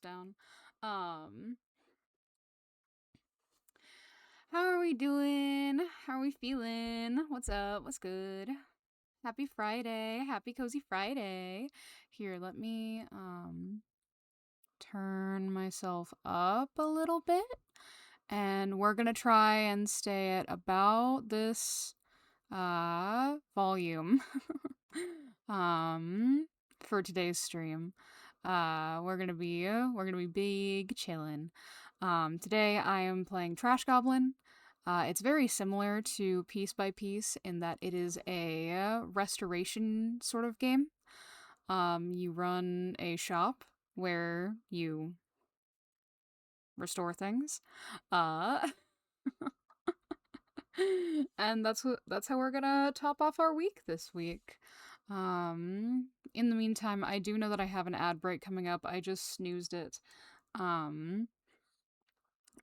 down. Um, how are we doing? How are we feeling? What's up? What's good? Happy Friday. Happy Cozy Friday. Here, let me turn myself up a little bit. And we're gonna try and stay at about this volume for today's stream. We're gonna be big chillin'. Today I am playing Trash Goblin. It's very similar to Piece by Piece in that it is a restoration sort of game. You run a shop where you restore things. Uh and that's how we're gonna top off our week this week. In the meantime, I do know that I have an ad break coming up. I just snoozed it. Um,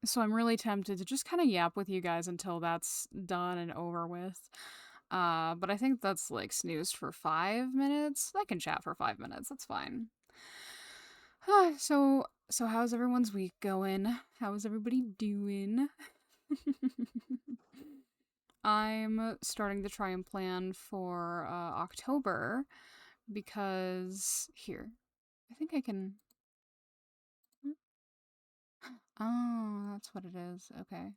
so I'm really tempted to just kind of yap with you guys until that's done and over with. But I think that's like snoozed for 5 minutes. I can chat for 5 minutes. That's fine. So how's everyone's week going? How is everybody doing? I'm starting to try and plan for October because here, I think I can. Oh, that's what it is. Okay.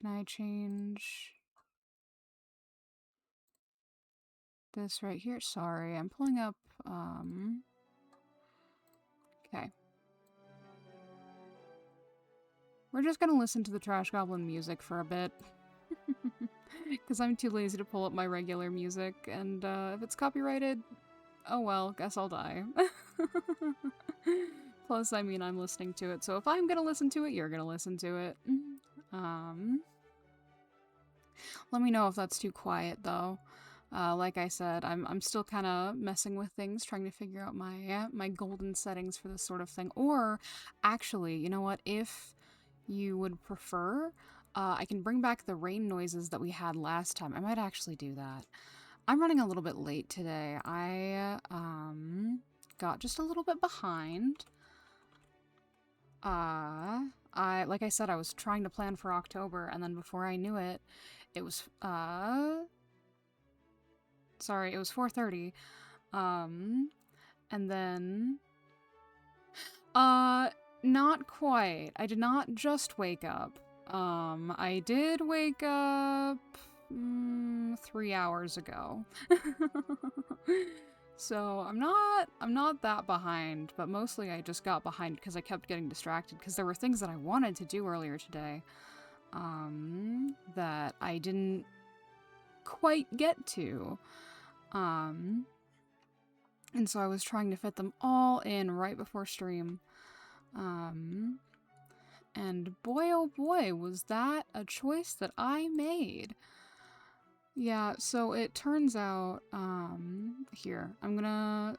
Can I change this right here? Sorry, I'm pulling up. Okay. We're just gonna listen to the Trash Goblin music for a bit. Because I'm too lazy to pull up my regular music, and if it's copyrighted, oh well, guess I'll die. Plus, I mean, I'm listening to it, so if I'm gonna listen to it, you're gonna listen to it. Let me know if that's too quiet, though. Like I said, I'm still kind of messing with things, trying to figure out my golden settings for this sort of thing. Or, actually, you know what? If you would prefer, I can bring back the rain noises that we had last time. I might actually do that. I'm running a little bit late today. I got just a little bit behind. Like I said, I was trying to plan for October, and then before I knew it, it was sorry, it was 4:30. And then not quite. I did not just wake up. I did wake up 3 hours ago. So I'm not that behind, but mostly I just got behind because I kept getting distracted because there were things that I wanted to do earlier today that I didn't quite get to. And so I was trying to fit them all in right before stream. And boy oh boy, was that a choice that I made. Yeah, so it turns out, here, I'm gonna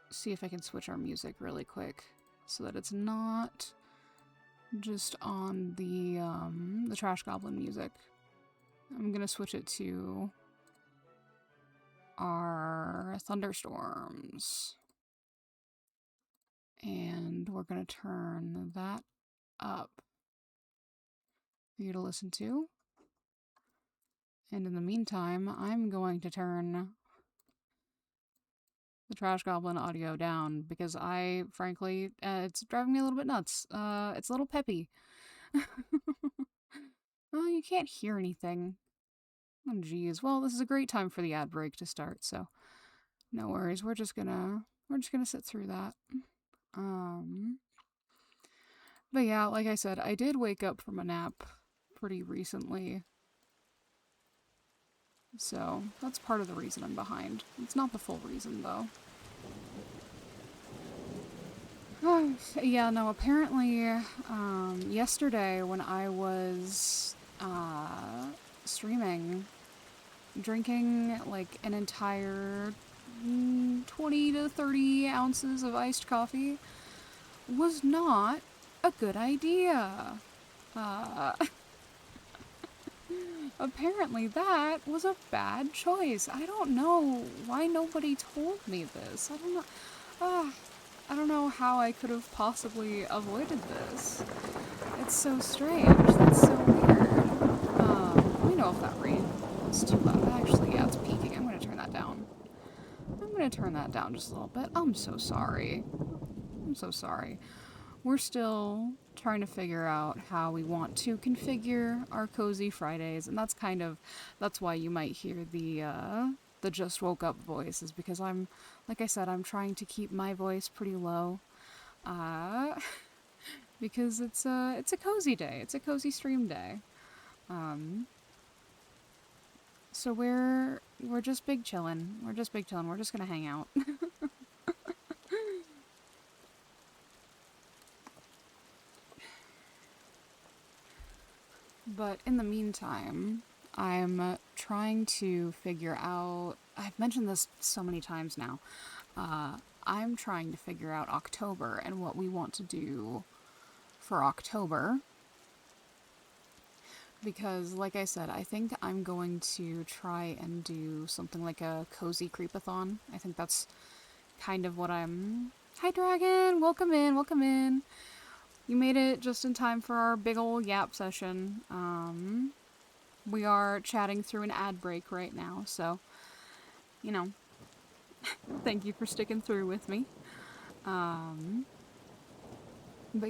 see if I can switch our music really quick so that it's not just on the Trash Goblin music. I'm gonna switch it to our thunderstorms. And we're gonna turn that up for you to listen to. And in the meantime, I'm going to turn the Trash Goblin audio down because I, frankly, it's driving me a little bit nuts. It's a little peppy. Oh, you can't hear anything. Oh, geez. Well, this is a great time for the ad break to start, so no worries. We're just gonna sit through that. But yeah, like I said, I did wake up from a nap pretty recently. So, that's part of the reason I'm behind. It's not the full reason, though. Yeah, no, apparently, yesterday when I was, streaming, drinking, like, an entire 20 to 30 ounces of iced coffee was not a good idea. Apparently that was a bad choice. I don't know why nobody told me this. I don't know. I don't know how I could have possibly avoided this. It's so strange. That's so weird. Let me know if that rain is too loud. Actually, yeah, it's peaking. I'm gonna turn that down. I'm gonna turn that down just a little bit. I'm so sorry. I'm so sorry. We're still trying to figure out how we want to configure our Kozy Fridays, and that's why you might hear the just woke up voice, is because like I said, I'm trying to keep my voice pretty low, uh, because it's a cozy day, it's a cozy stream day. Um, so we're just big chillin'. We're just big chillin'. We're just gonna hang out. But in the meantime, I'm trying to figure out. I've mentioned this so many times now. Uh, I'm trying to figure out October and what we want to do for October. Because, like I said, I think I'm going to try and do something like a cozy creepathon. I think that's kind of what I'm. Hi, Dragon! Welcome in, welcome in. You made it just in time for our big ol' yap session. We are chatting through an ad break right now, so, you know, thank you for sticking through with me. But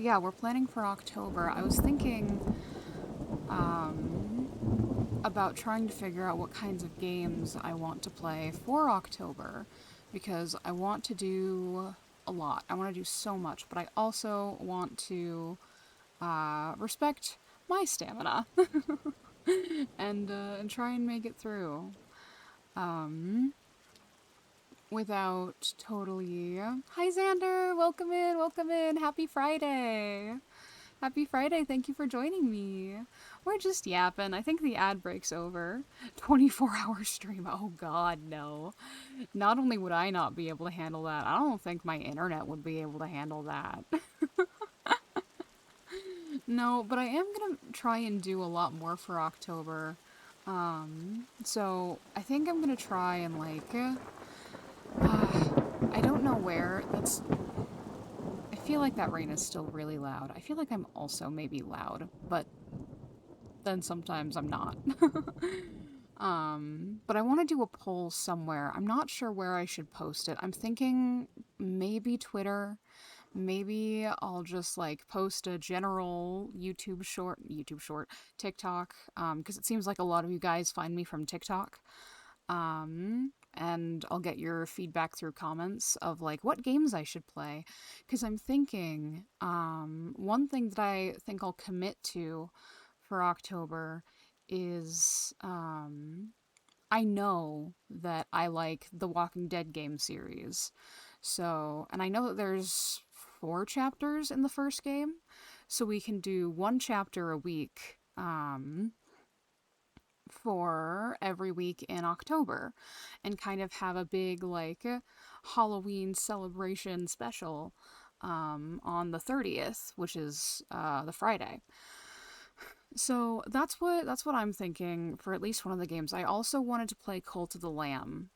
yeah, we're planning for October. I was thinking about trying to figure out what kinds of games I want to play for October, because I want to do a lot. I want to do so much, but I also want to respect my stamina and try and make it through. Without totally. Hi, Xander! Welcome in, welcome in! Happy Friday! Happy Friday, thank you for joining me. We're just yapping. I think the ad break's over. 24-hour stream. Oh god, no. Not only would I not be able to handle that, I don't think my internet would be able to handle that. No, but I am gonna try and do a lot more for October. So I think I'm gonna try and I don't know where. I feel like that rain is still really loud. I feel like I'm also maybe loud, but then sometimes I'm not. But I want to do a poll somewhere. I'm not sure where I should post it. I'm thinking maybe Twitter. Maybe I'll just like post a general YouTube short, TikTok, because it seems like a lot of you guys find me from TikTok. And I'll get your feedback through comments of like what games I should play. Because I'm thinking, one thing that I think I'll commit to for October is I know that I like the Walking Dead game series. So, and I know that there's 4 chapters in the first game. So we can do 1 chapter a week for every week in October and kind of have a big like Halloween celebration special on the 30th, which is the Friday. So that's what I'm thinking for at least one of the games. I also wanted to play Cult of the Lamb,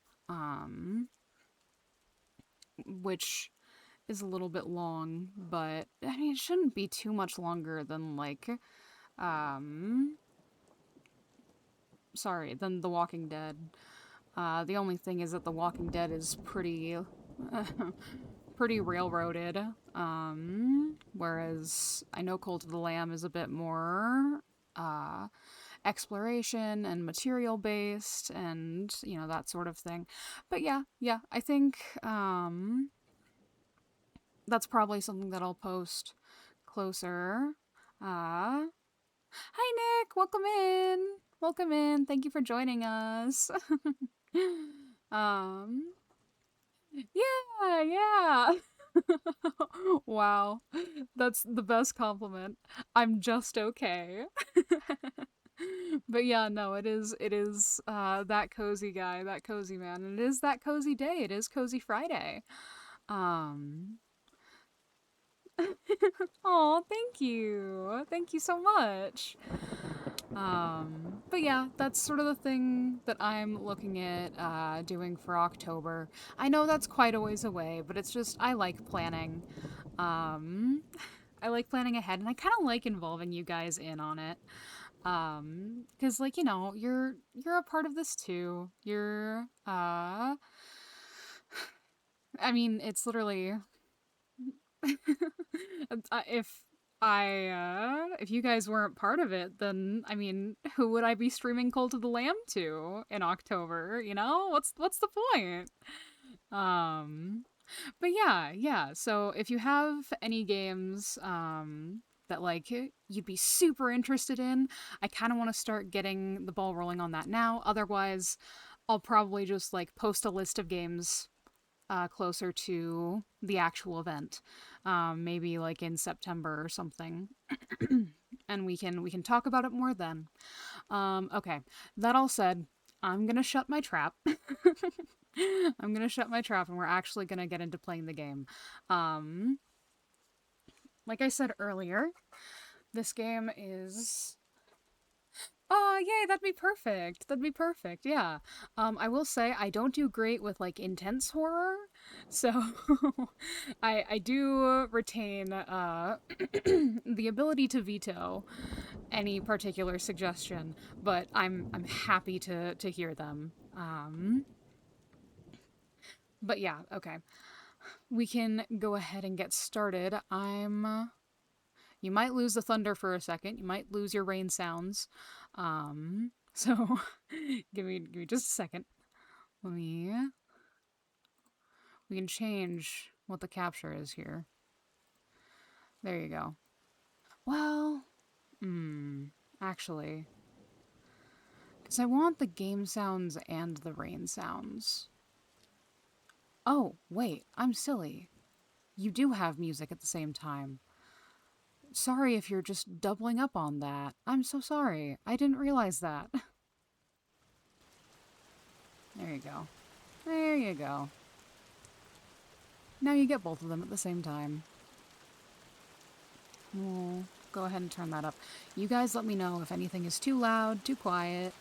which is a little bit long, but I mean it shouldn't be too much longer than um than The Walking Dead. The only thing is that The Walking Dead is pretty railroaded. Whereas I know Cult of the Lamb is a bit more exploration and material based and that sort of thing. But yeah, I think that's probably something that I'll post closer. Hi Nick, welcome in. Welcome in. Thank you for joining us. um yeah. Wow. That's the best compliment. I'm just okay. But yeah, no, it is that cozy guy, that cozy man, and it is that cozy day. It is Kozy Friday. Um Oh, thank you. Thank you so much. But yeah, that's sort of the thing that I'm looking at doing for October. I know that's quite a ways away, but it's just I like planning. Um, I like planning ahead, and I kind of like involving you guys in on it. Because like you're a part of this too. I mean, it's literally if if you guys weren't part of it, then I mean, who would I be streaming Cult of the Lamb to in October? You know, what's the point? Um, but yeah. So if you have any games that like you'd be super interested in, I kind of want to start getting the ball rolling on that now. Otherwise, I'll probably just like post a list of games closer to the actual event, maybe like in September or something, and we can talk about it more then. Okay, that all said, I'm gonna shut my trap. I'm gonna shut my trap, and we're actually gonna get into playing the game. Um, like I said earlier, this game is oh, yay, that'd be perfect. That'd be perfect. Yeah. I will say I don't do great with like intense horror. So I do retain the ability to veto any particular suggestion, but I'm happy to hear them. But yeah, okay. We can go ahead and get started. You might lose the thunder for a second. You might lose your rain sounds. So give me just a second. Let me. We can change what the capture is here. There you go. Well, actually, because I want the game sounds and the rain sounds. Oh, wait, I'm silly. You do have music at the same time. Sorry if you're just doubling up on that. I'm so sorry. I didn't realize that. There you go. There you go. Now you get both of them at the same time. We'll go ahead and turn that up. You guys let me know if anything is too loud, too quiet,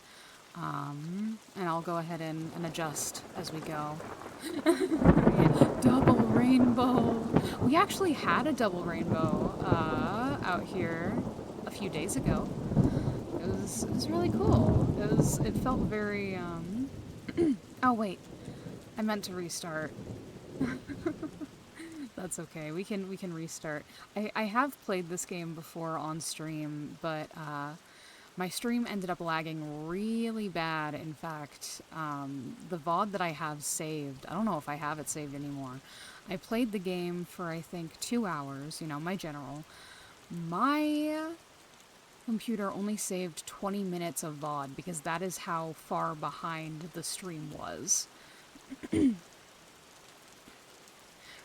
and I'll go ahead and adjust as we go. Double rainbow! We actually had a double rainbow out here a few days ago. It was really cool. It felt very Oh wait, I meant to restart. That's okay. We can restart. I have played this game before on stream, but my stream ended up lagging really bad. In fact, the VOD that I have saved, I don't know if I have it saved anymore. I played the game for I think 2 hours. My general. My computer only saved 20 minutes of VOD because that is how far behind the stream was.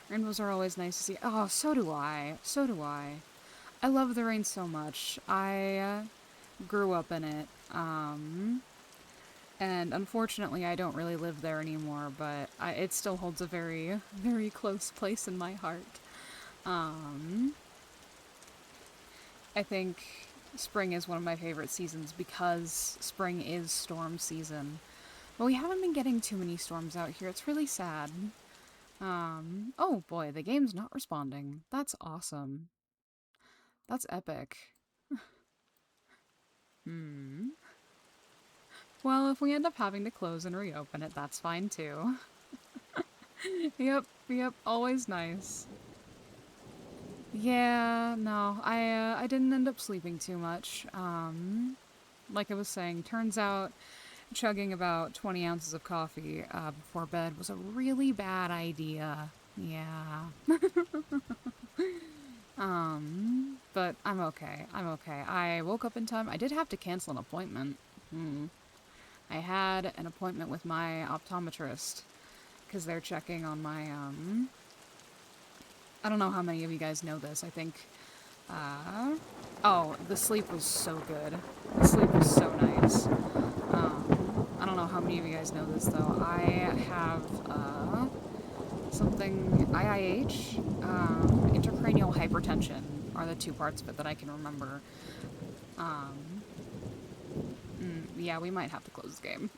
Rainbows are always nice to see. Oh, so do I. So do I. I love the rain so much. I grew up in it. And unfortunately, I don't really live there anymore, but it still holds a very, very close place in my heart. I think spring is one of my favorite seasons because spring is storm season. But we haven't been getting too many storms out here. It's really sad. Oh boy, the game's not responding. That's awesome. That's epic. Well, if we end up having to close and reopen it, that's fine too. Yep, always nice. Yeah, no, I didn't end up sleeping too much. Like I was saying, turns out chugging about 20 ounces of coffee before bed was a really bad idea. Yeah. But I'm okay. I'm okay. I woke up in time. I did have to cancel an appointment. I had an appointment with my optometrist because they're checking on my I don't know how many of you guys know this. I think oh, the sleep was so good. The sleep was so nice. I don't know how many of you guys know this though. I have something IIH, intracranial hypertension are the two parts of it that I can remember. yeah, we might have to close the game.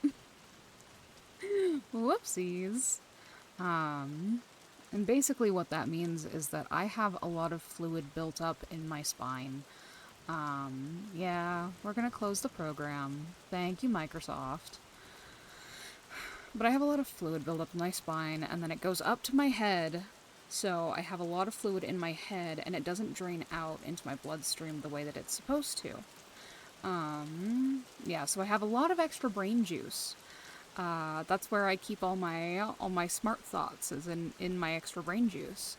Whoopsies. And basically what that means is that I have a lot of fluid built up in my spine. Yeah, we're gonna close the program. Thank you, Microsoft. But I have a lot of fluid built up in my spine, and then it goes up to my head, so I have a lot of fluid in my head, and it doesn't drain out into my bloodstream the way that it's supposed to. Yeah, so I have a lot of extra brain juice. That's where I keep all my smart thoughts, is in my extra brain juice.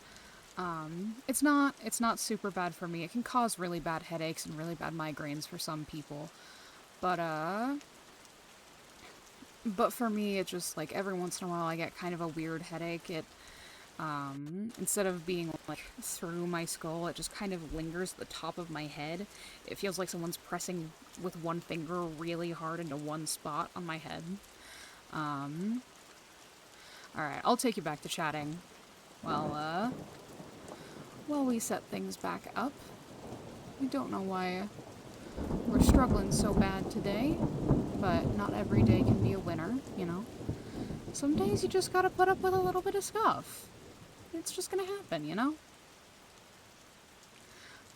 It's not super bad for me. It can cause really bad headaches and really bad migraines for some people, but for me, it's just like every once in a while I get kind of a weird headache. It instead of being like through my skull, it just kind of lingers at the top of my head. It feels like someone's pressing with one finger really hard into one spot on my head. Alright, I'll take you back to chatting. Well, while we set things back up. I don't know why we're struggling so bad today, but not every day can be a winner, you know? Some days you just gotta put up with a little bit of stuff. It's just gonna happen, you know?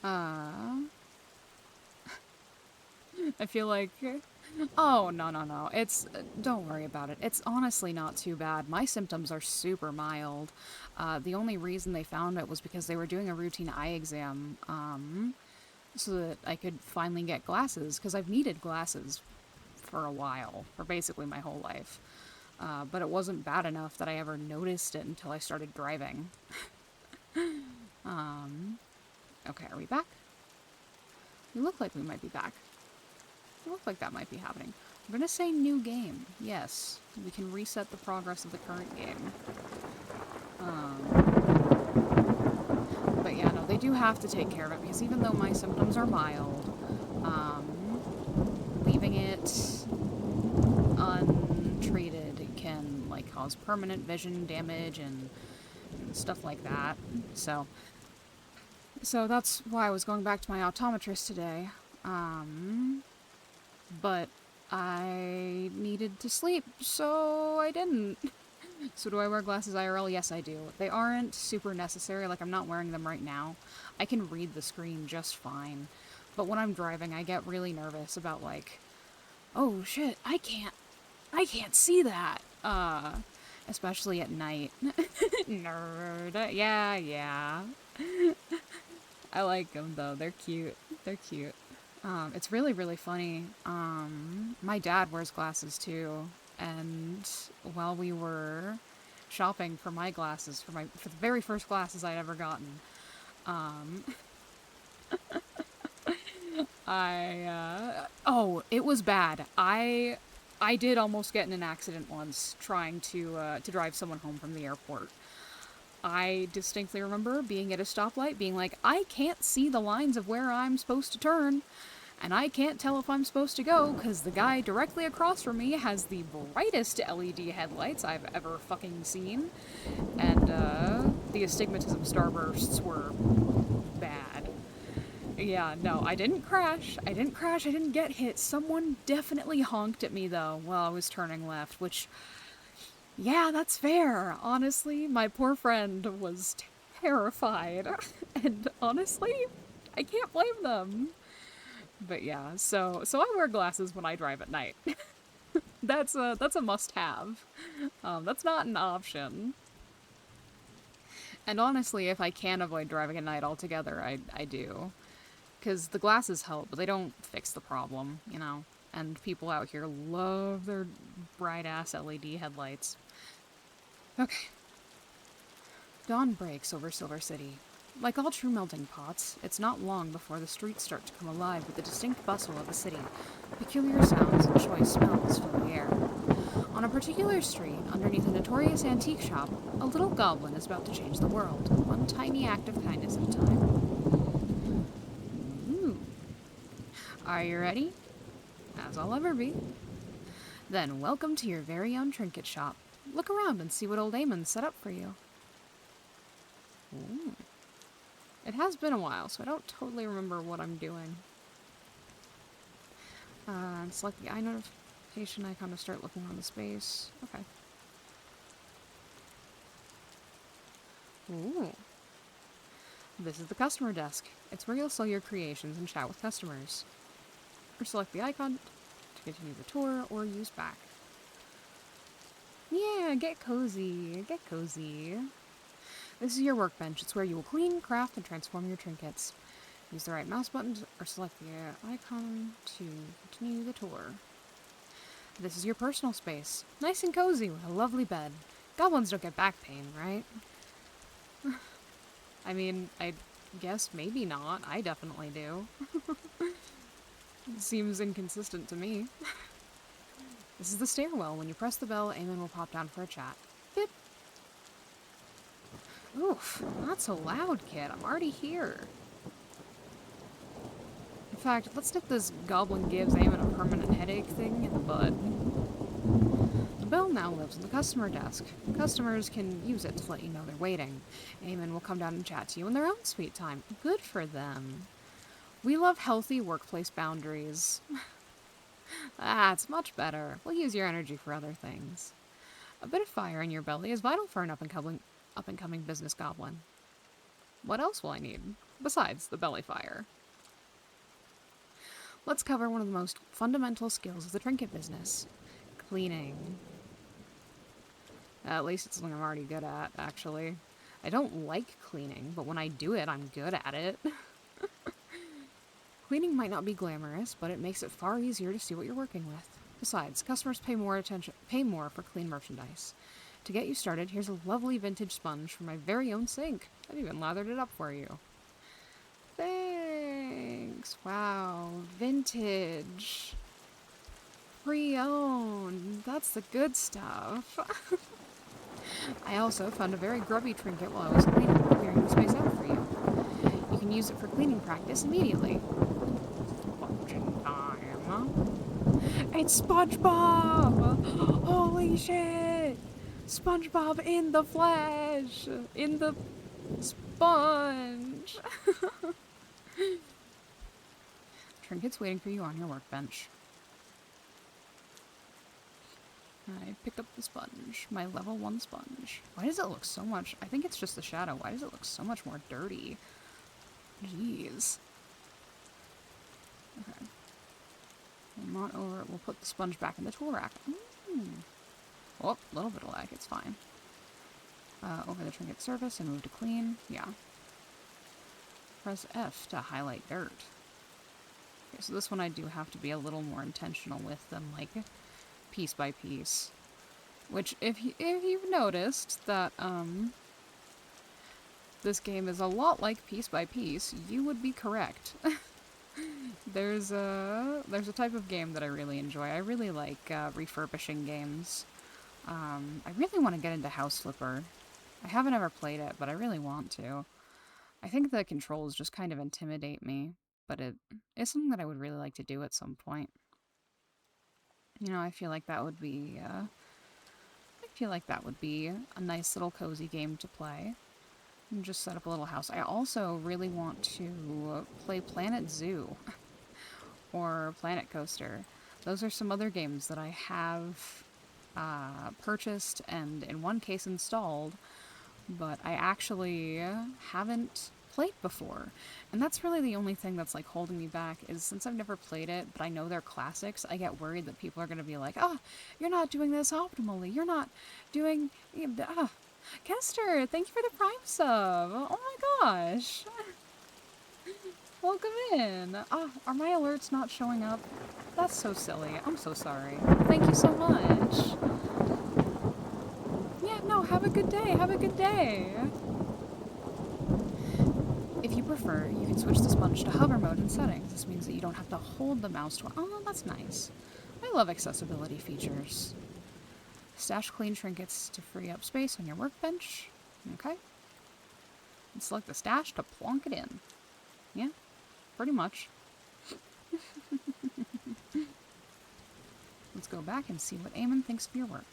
I feel like... Oh, no. It's... don't worry about it. It's honestly not too bad. My symptoms are super mild. The only reason they found it was because they were doing a routine eye exam, so that I could finally get glasses, because I've needed glasses for a while, for basically my whole life. But it wasn't bad enough that I ever noticed it until I started driving. Okay, are we back? We look like we might be back. It look like that might be happening. I'm gonna say new game. Yes, we can reset the progress of the current game. But yeah, no, they do have to take care of it, because even though my symptoms are mild, leaving it untreated can, like, cause permanent vision damage and stuff like that. So that's why I was going back to my optometrist today. But I needed to sleep, so I didn't. So do I wear glasses IRL? Yes, I do. They aren't super necessary, like I'm not wearing them right now. I can read the screen just fine. But when I'm driving, I get really nervous about, like, oh shit, I can't see that. Especially at night. Nerd. Yeah. I like them though, they're cute. It's really, really funny. My dad wears glasses too, and while we were shopping for my glasses, for the very first glasses I'd ever gotten, it was bad. I did almost get in an accident once trying to drive someone home from the airport. I distinctly remember being at a stoplight, being like, I can't see the lines of where I'm supposed to turn, and I can't tell if I'm supposed to go, because the guy directly across from me has the brightest LED headlights I've ever fucking seen, and the astigmatism starbursts were bad. Yeah, no, I didn't crash, I didn't get hit. Someone definitely honked at me, though, while I was turning left, which... yeah, that's fair. Honestly, my poor friend was terrified. And honestly, I can't blame them. But yeah, so I wear glasses when I drive at night. That's a must-have. That's not an option. And honestly, if I can avoid driving at night altogether, I do. Because the glasses help, but they don't fix the problem, you know? And people out here love their bright-ass LED headlights. Okay. Dawn breaks over Silver City. Like all true melting pots, it's not long before the streets start to come alive with the distinct bustle of a city. Peculiar sounds and choice smells fill the air. On a particular street, underneath a notorious antique shop, a little goblin is about to change the world, one tiny act of kindness at a time. Ooh. Are you ready? As I'll ever be. Then welcome to your very own trinket shop. Look around and see what old Eamon's set up for you. Ooh. It has been a while, so I don't totally remember what I'm doing. And select the eye notification icon to start looking around the space. Okay. Ooh. This is the customer desk. It's where you'll sell your creations and chat with customers. Or select the icon to continue the tour or use back. Yeah, get cozy. Get cozy. This is your workbench. It's where you will clean, craft, and transform your trinkets. Use the right mouse button or select the icon to continue the tour. This is your personal space. Nice and cozy with a lovely bed. Goblins don't get back pain, right? I mean, I guess maybe not. I definitely do. It seems inconsistent to me. This is the stairwell. When you press the bell, Eamon will pop down for a chat. Bip. Oof, not so loud, kid. I'm already here. In fact, let's nip this Goblin gives Eamon a permanent headache thing in the bud. The bell now lives on the customer desk. Customers can use it to let you know they're waiting. Eamon will come down and chat to you in their own sweet time. Good for them. We love healthy workplace boundaries. That's much better. We'll use your energy for other things. A bit of fire in your belly is vital for an up-and-coming business goblin. What else will I need, besides the belly fire? Let's cover one of the most fundamental skills of the trinket business. Cleaning. At least it's something I'm already good at, actually. I don't like cleaning, but when I do it, I'm good at it. Cleaning might not be glamorous, but it makes it far easier to see what you're working with. Besides, customers pay more for clean merchandise. To get you started, here's a lovely vintage sponge from my very own sink. I've even lathered it up for you. Thanks. Wow, vintage. Pre-owned. That's the good stuff. I also found a very grubby trinket while I was clearing the space out for you. You can use it for cleaning practice immediately. Watching time. It's SpongeBob! Holy shit! SpongeBob in the flesh! In the sponge! Trinket's waiting for you on your workbench. I pick up the sponge. My level 1 sponge. Why does it look so much... I think it's just the shadow. Why does it look so much more dirty? Jeez. Okay. We'll not over it. We'll put the sponge back in the tool rack. Oh, a little bit of lag. It's fine. Over the trinket surface and move to clean. Yeah. Press F to highlight dirt. Okay, so this one I do have to be a little more intentional with than, like, piece by piece. Which, if you've noticed that, this game is a lot like piece by piece, you would be correct. There's a type of game that I really enjoy. I really like, refurbishing games. I really want to get into House Flipper. I haven't ever played it, but I really want to. I think the controls just kind of intimidate me, but it is something that I would really like to do at some point. You know, I feel like that would be, a nice little cozy game to play. And just set up a little house. I also really want to play Planet Zoo or Planet Coaster. Those are some other games that I have purchased and in one case installed, but I actually haven't played before. And that's really the only thing that's like holding me back, is since I've never played it, but I know they're classics, I get worried that people are going to be like, oh, you're not doing this optimally, you're not doing... Kester, thank you for the Prime sub! Oh my gosh! Welcome in! Are my alerts not showing up? That's so silly. I'm so sorry. Thank you so much! Yeah, no, have a good day, have a good day! If you prefer, you can switch the sponge to hover mode in settings. This means that you don't have to hold the mouse to... Oh, that's nice. I love accessibility features. Stash clean trinkets to free up space on your workbench. Okay. And select the stash to plonk it in. Yeah, pretty much. Let's go back and see what Eamon thinks of your work.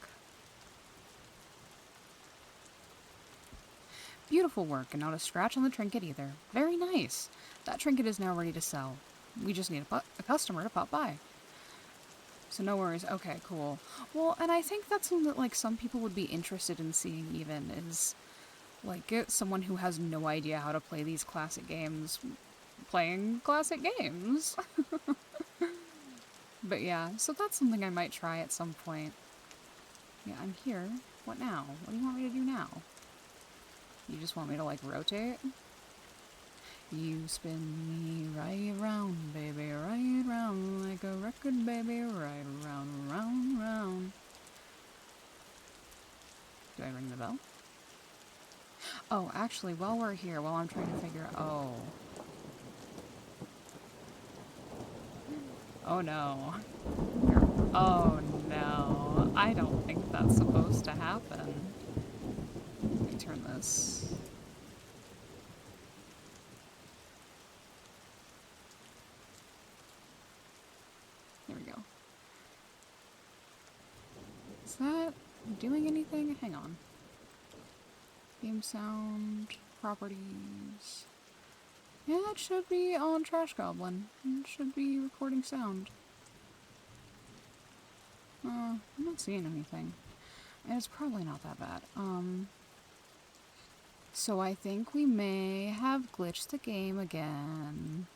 Beautiful work, and not a scratch on the trinket either. Very nice. That trinket is now ready to sell. We just need a customer to pop by. So no worries. Okay, cool. Well, and I think that's something that, like, some people would be interested in seeing even, is, like, someone who has no idea how to play these classic games playing classic games. But yeah, so that's something I might try at some point. Yeah, I'm here. What now? What do you want me to do now? You just want me to, like, rotate? You spin me right round, baby, right round, like a record, baby, right round, round, round. Do I ring the bell? Oh, actually, while we're here, while I'm trying to figure out... Oh. Oh, no. Oh, no. I don't think that's supposed to happen. Let me turn this... There we go. Is that doing anything? Hang on. Game sound, properties. Yeah, it should be on Trash Goblin. It should be recording sound. I'm not seeing anything. And it's probably not that bad. So I think we may have glitched the game again.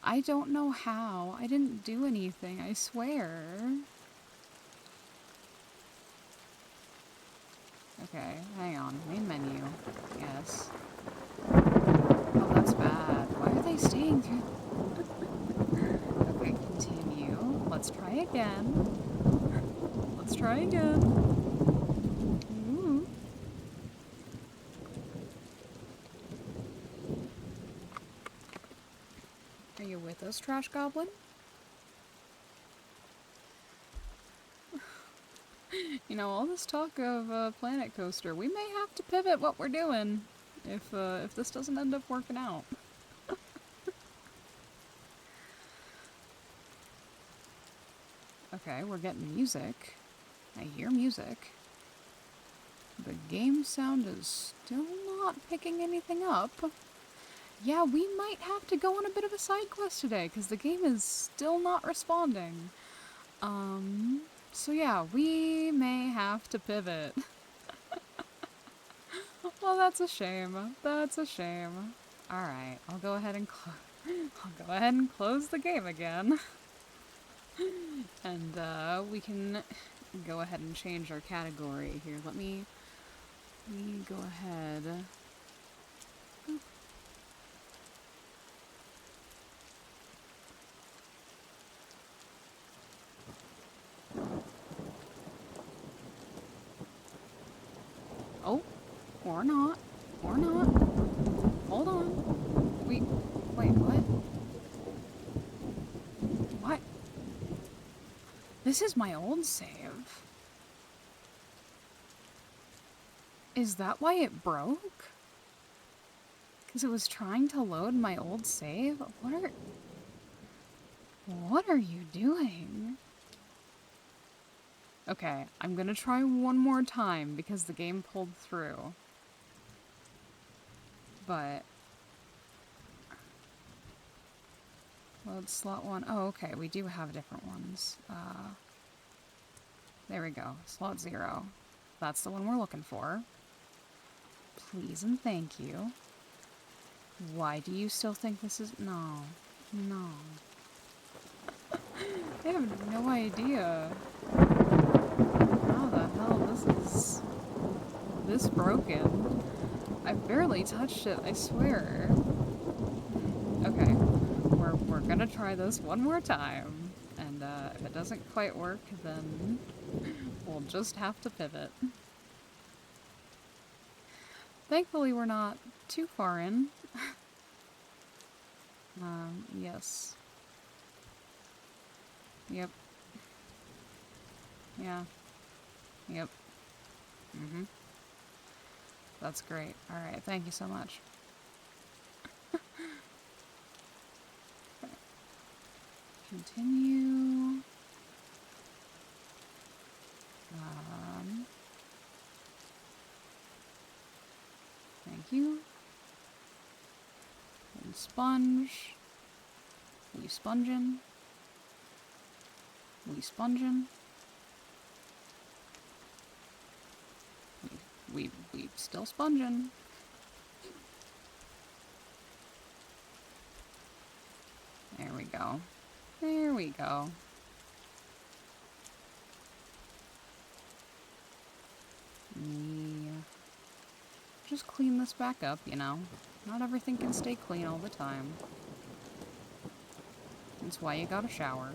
I don't know how. I didn't do anything, I swear. Okay, hang on. Main menu. Yes. Oh, that's bad. Why are they staying through? Okay, continue. Let's try again. Let's try again. Ooh. Are you with us, Trash Goblin? You know, all this talk of Planet Coaster, we may have to pivot what we're doing if this doesn't end up working out. Okay, we're getting music. I hear music. The game sound is still not picking anything up. Yeah, we might have to go on a bit of a side quest today, because the game is still not responding. So yeah, we may have to pivot. Well, that's a shame. That's a shame. Alright, I'll go ahead and close the game again. And we can go ahead and change our category here. Let me go ahead. Oh, or not. Or not. Hold on. Wait, what? What? This is my old save. Is that why it broke? Because it was trying to load my old save? What are you doing? Okay, I'm gonna try one more time because the game pulled through. But... load slot 1. Oh, okay, we do have different ones. There we go. Slot 0. That's the one we're looking for. Please and thank you. Why do you still think this is... No. No. I have no idea how the hell this is this broken. I barely touched it, I swear. Okay, we're gonna try this one more time, and if it doesn't quite work, then we'll just have to pivot. Thankfully, we're not too far in. Yes. Yep. Yeah. Yep. Mm-hmm. That's great. Alright, thank you so much. Okay. Continue. Thank you. And sponge. Are you sponging? We sponging. We still sponging. There we go. There we go. Yeah. Just clean this back up, you know. Not everything can stay clean all the time. That's why you gotta shower.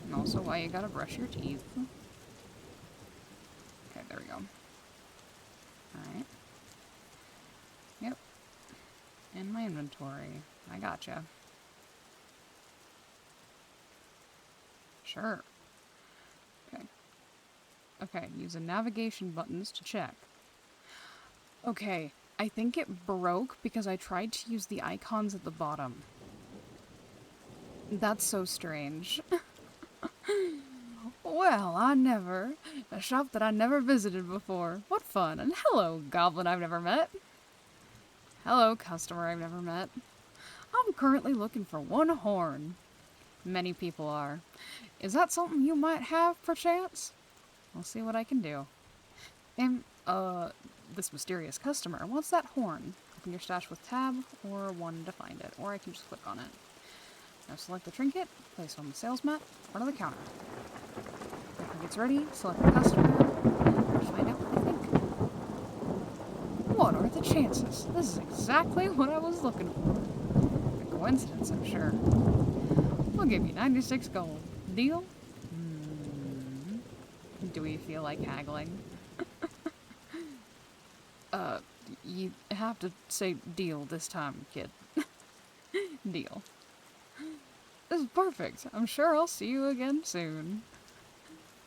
And also why you gotta brush your teeth. Okay, there we go. Alright. Yep. In my inventory. I gotcha. Sure. Okay. Okay, use the navigation buttons to check. Okay, I think it broke because I tried to use the icons at the bottom. That's so strange. Well, I never. A shop that I never visited before. What fun. And hello, Goblin I've never met. Hello, customer I've never met. I'm currently looking for one horn. Many people are. Is that something you might have, perchance? I'll see what I can do. This mysterious customer wants that horn. Open your stash with tab or 1 to find it, or I can just click on it. Now select the trinket, place it on the sales mat, front of the counter. When it gets ready, select the customer, and find out what they think. What are the chances? This is exactly what I was looking for. A coincidence, I'm sure. I'll give you 96 gold. Deal? Do we feel like haggling? You have to say deal this time, kid. Deal. This is perfect. I'm sure I'll see you again soon.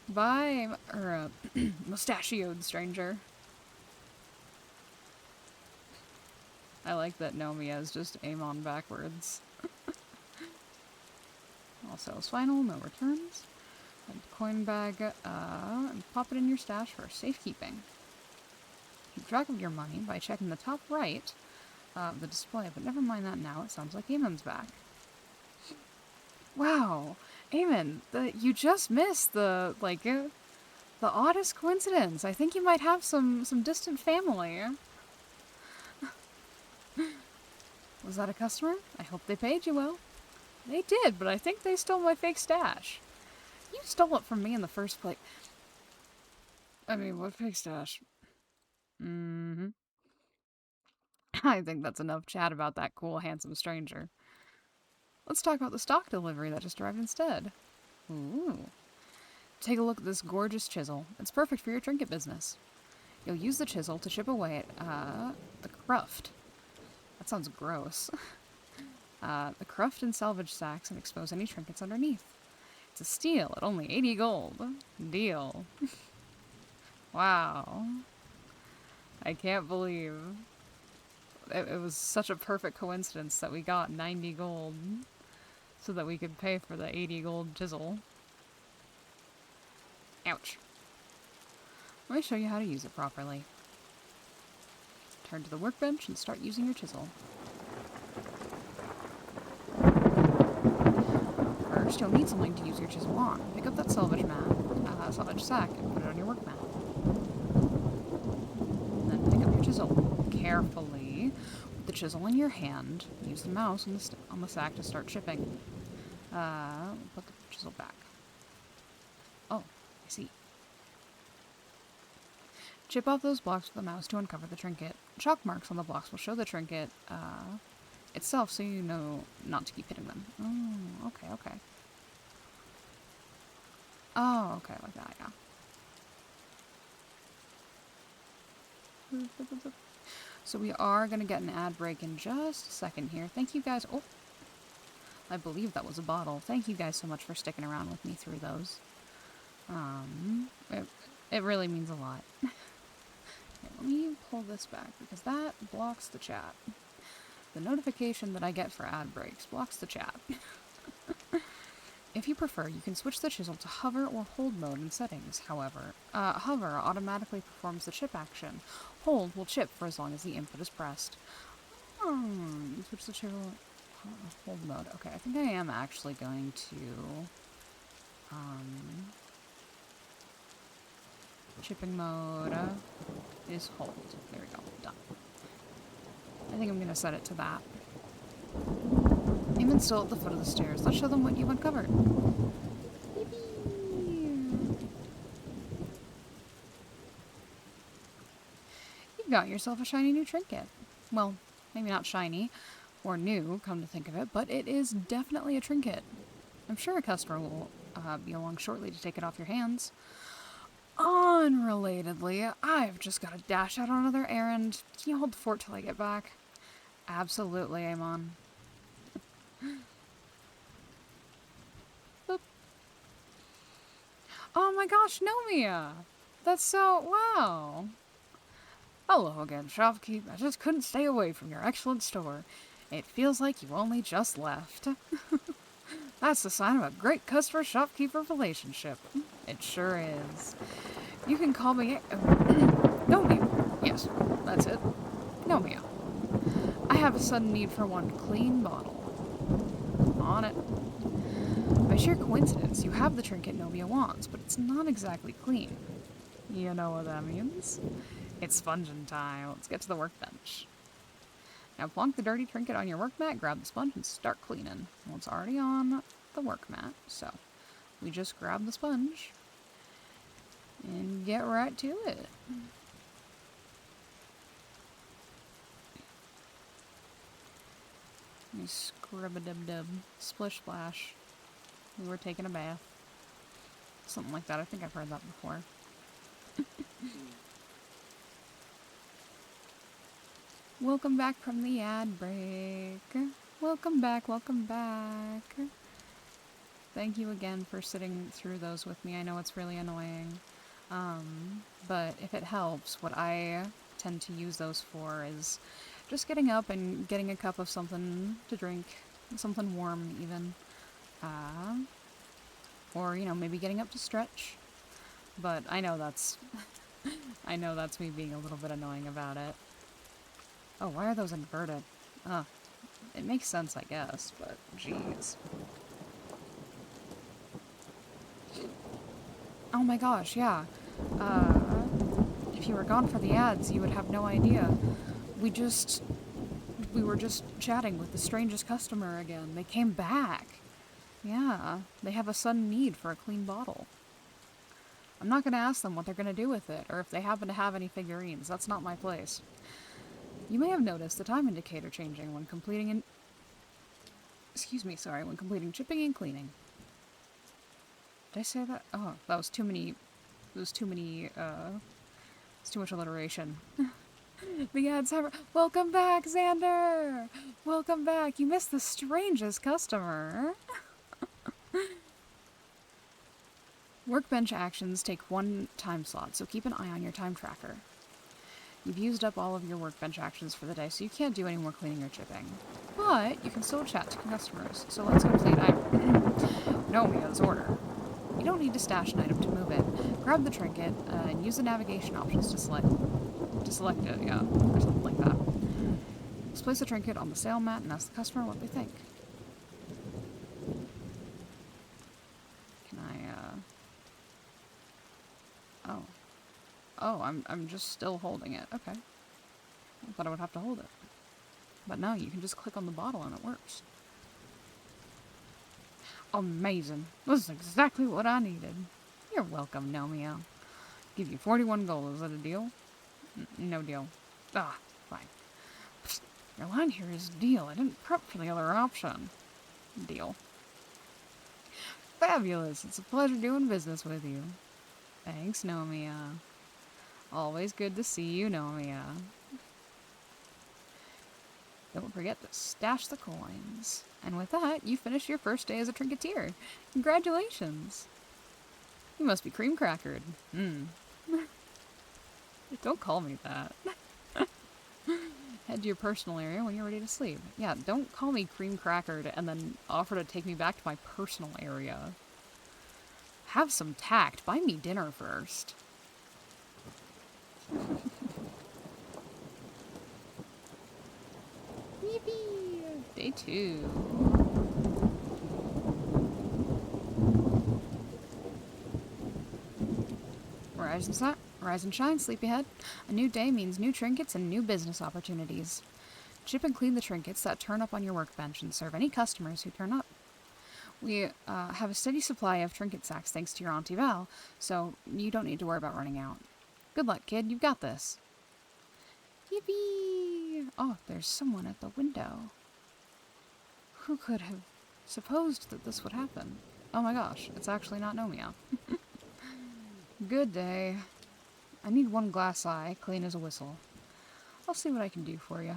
Bye, mustachioed stranger. I like that Nomiya is just aim on backwards. All sales final, no returns. And coin bag, and pop it in your stash for safekeeping. Keep track of your money by checking the top right of the display, but never mind that now, it sounds like Eamon's back. Wow, Eamon, you just missed the oddest coincidence. I think you might have some distant family. Was that a customer? I hope they paid you well. They did, but I think they stole my fake stash. You stole it from me in the first place. I mean, what fake stash? I think that's enough chat about that cool, handsome stranger. Let's talk about the stock delivery that just arrived instead. Ooh. Take a look at this gorgeous chisel. It's perfect for your trinket business. You'll use the chisel to chip away at, the cruft. That sounds gross. The cruft and salvage sacks and expose any trinkets underneath. It's a steal at only 80 gold. Deal. Wow. I can't believe it was such a perfect coincidence that we got 90 gold so that we could pay for the 80 gold chisel. Ouch. Let me show you how to use it properly. Turn to the workbench and start using your chisel. First, you'll need something to use your chisel on. Pick up that salvage sack, and put it on your work mat. Then pick up your chisel. Carefully, with the chisel in your hand, use the mouse on the sack to start chipping. Put the chisel back. Oh, I see. Chip off those blocks with the mouse to uncover the trinket. Chalk marks on the blocks will show the trinket itself, so you know not to keep hitting them. Oh, okay. Oh, okay, like that, yeah. So we are going to get an ad break in just a second here. Thank you guys. Oh, I believe that was a bottle. Thank you guys so much for sticking around with me through those. It really means a lot. Okay, let me pull this back because that blocks the chat. The notification that I get for ad breaks blocks the chat. If you prefer, you can switch the chisel to hover or hold mode in settings. However, hover automatically performs the chip action. Hold will chip for as long as the input is pressed. Switch the channel. Hold mode. Okay, I think I am actually going to chipping mode is hold. There we go. Done. I think I'm gonna set it to that. Even still at the foot of the stairs. Let's show them what you've uncovered. You've got yourself a shiny new trinket. Well, maybe not shiny or new, come to think of it, but it is definitely a trinket. I'm sure a customer will be along shortly to take it off your hands. Unrelatedly, I've just got to dash out on another errand. Can you hold the fort till I get back? Absolutely, Amon. Boop. Oh my gosh, Nomia! That's so... wow! Hello again, shopkeep. I just couldn't stay away from your excellent store. It feels like you only just left. That's the sign of a great customer-shopkeeper relationship. It sure is. You can call me... Nomia. Yes, that's it. Nomia. I have a sudden need for one clean bottle. On it. By sheer coincidence, you have the trinket Nomia wants, but it's not exactly clean. You know what that means? It's sponging time. Let's get to the workbench. Now plonk the dirty trinket on your work mat, grab the sponge, and start cleaning. Well, it's already on the work mat, so we just grab the sponge and get right to it. You scrub-a-dub-dub. Splish-splash. We were taking a bath. Something like that. I think I've heard that before. Welcome back from the ad break. Welcome back, welcome back. Thank you again for sitting through those with me. I know it's really annoying. But if it helps, what I tend to use those for is just getting up and getting a cup of something to drink. Something warm, even. Or, you know, maybe getting up to stretch. But I know that's... I know that's me being a little bit annoying about it. Oh, why are those inverted? It makes sense, I guess, but jeez. Oh my gosh, yeah. If you were gone for the ads, you would have no idea. We were just chatting with the strangest customer again. They came back. Yeah, they have a sudden need for a clean bottle. I'm not gonna ask them what they're gonna do with it, or if they happen to have any figurines. That's not my place. You may have noticed the time indicator changing when completing when completing chipping and cleaning. Did I say that? Oh, that was too many... It's too much alliteration. The ads have... Welcome back, Xander! Welcome back! You missed the strangest customer! Workbench actions take one time slot, so keep an eye on your time tracker. You've used up all of your workbench actions for the day, so you can't do any more cleaning or chipping. But you can still chat to customers, so let's complete Nomia's order. You don't need to stash an item to move it. Grab the trinket, and use the navigation options to select it, yeah, or something like that. Let's place the trinket on the sale mat and ask the customer what they think. Can I, Oh, I'm just still holding it. Okay. I thought I would have to hold it. But no, you can just click on the bottle and it works. Amazing. This is exactly what I needed. You're welcome, Nomia. Give you 41 gold. Is that a deal? No deal. Ah, fine. Psst, your line here is deal. I didn't prep for the other option. Deal. Fabulous. It's a pleasure doing business with you. Thanks, Nomia. Always good to see you, Nomia. Don't forget to stash the coins. And with that, you finish your first day as a trinketeer. Congratulations! You must be cream crackered. Don't call me that. Head to your personal area when you're ready to sleep. Yeah, don't call me cream crackered and then offer to take me back to my personal area. Have some tact. Buy me dinner first. Day 2. Rise and shine, sleepyhead. A new day means new trinkets and new business opportunities. Chip and clean the trinkets that turn up on your workbench and serve any customers who turn up. We have a steady supply of trinket sacks thanks to your Auntie Val, so you don't need to worry about running out. Good luck, kid. You've got this. Yippee! Oh, there's someone at the window. Who could have supposed that this would happen? Oh my gosh, it's actually not Nomia. Good day. I need one glass eye, clean as a whistle. I'll see what I can do for you.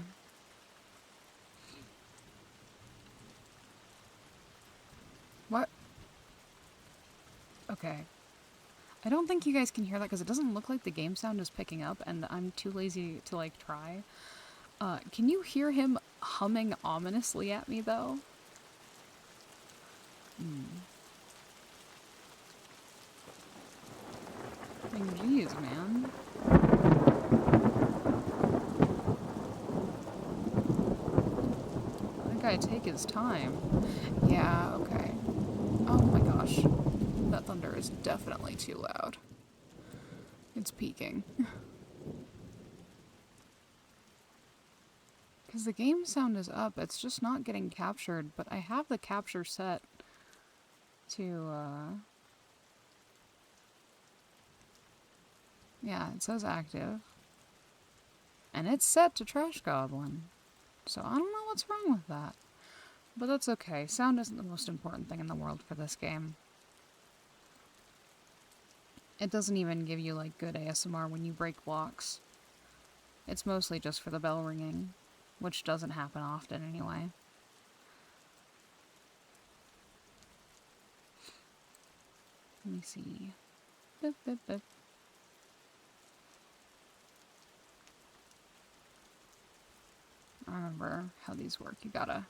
What? Okay. I don't think you guys can hear that because it doesn't look like the game sound is picking up, and I'm too lazy to, like, try. Can you hear him humming ominously at me, though? Jeez, man. That guy take his time. Yeah, okay. Oh my gosh. That thunder is definitely too loud. It's peaking. Because the game sound is up, it's just not getting captured, but I have the capture set to, yeah, it says active. And it's set to Trash Goblin. So I don't know what's wrong with that. But that's okay. Sound isn't the most important thing in the world for this game. It doesn't even give you, like, good ASMR when you break blocks. It's mostly just for the bell ringing, which doesn't happen often anyway. Let me see. Boop, boop, boop. I remember how these work. You gotta...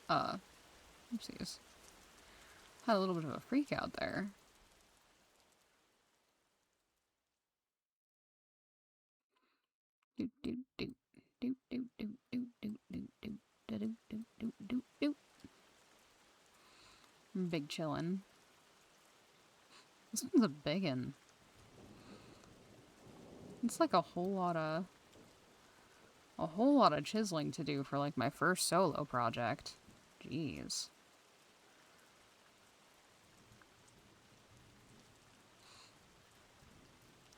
Oopsies. Had a little bit of a freak out there. Big chillin'. This one's a biggin'. It's like a whole lot of chiseling to do for, like, my first solo project. Jeez.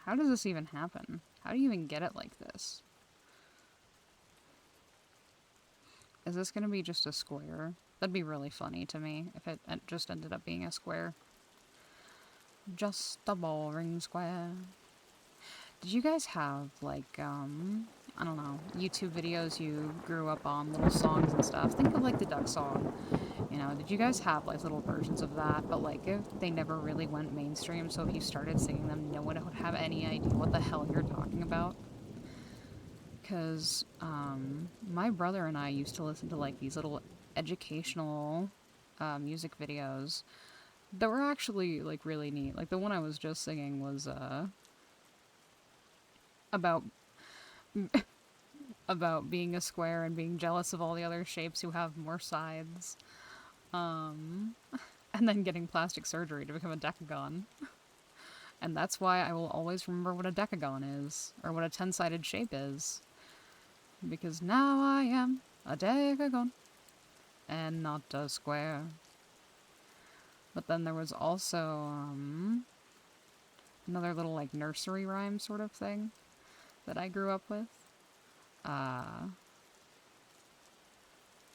How does this even happen? How do you even get it like this? Is this gonna be just a square? That'd be really funny to me if it just ended up being a square. Just a boring square. Did you guys have, like, I don't know, YouTube videos you grew up on, little songs and stuff? Think of, like, the Duck Song. You know, did you guys have, like, little versions of that? But, like, if they never really went mainstream, so if you started singing them, no one would have any idea what the hell you're talking about. Because, my brother and I used to listen to, like, these little educational, music videos that were actually, like, really neat. Like, the one I was just singing was, about about being a square and being jealous of all the other shapes who have more sides. And then getting plastic surgery to become a decagon. And that's why I will always remember what a decagon is, or what a 10-sided shape is. Because now I am a decagon, and not a square. But then there was also, another little, like, nursery rhyme sort of thing that I grew up with. I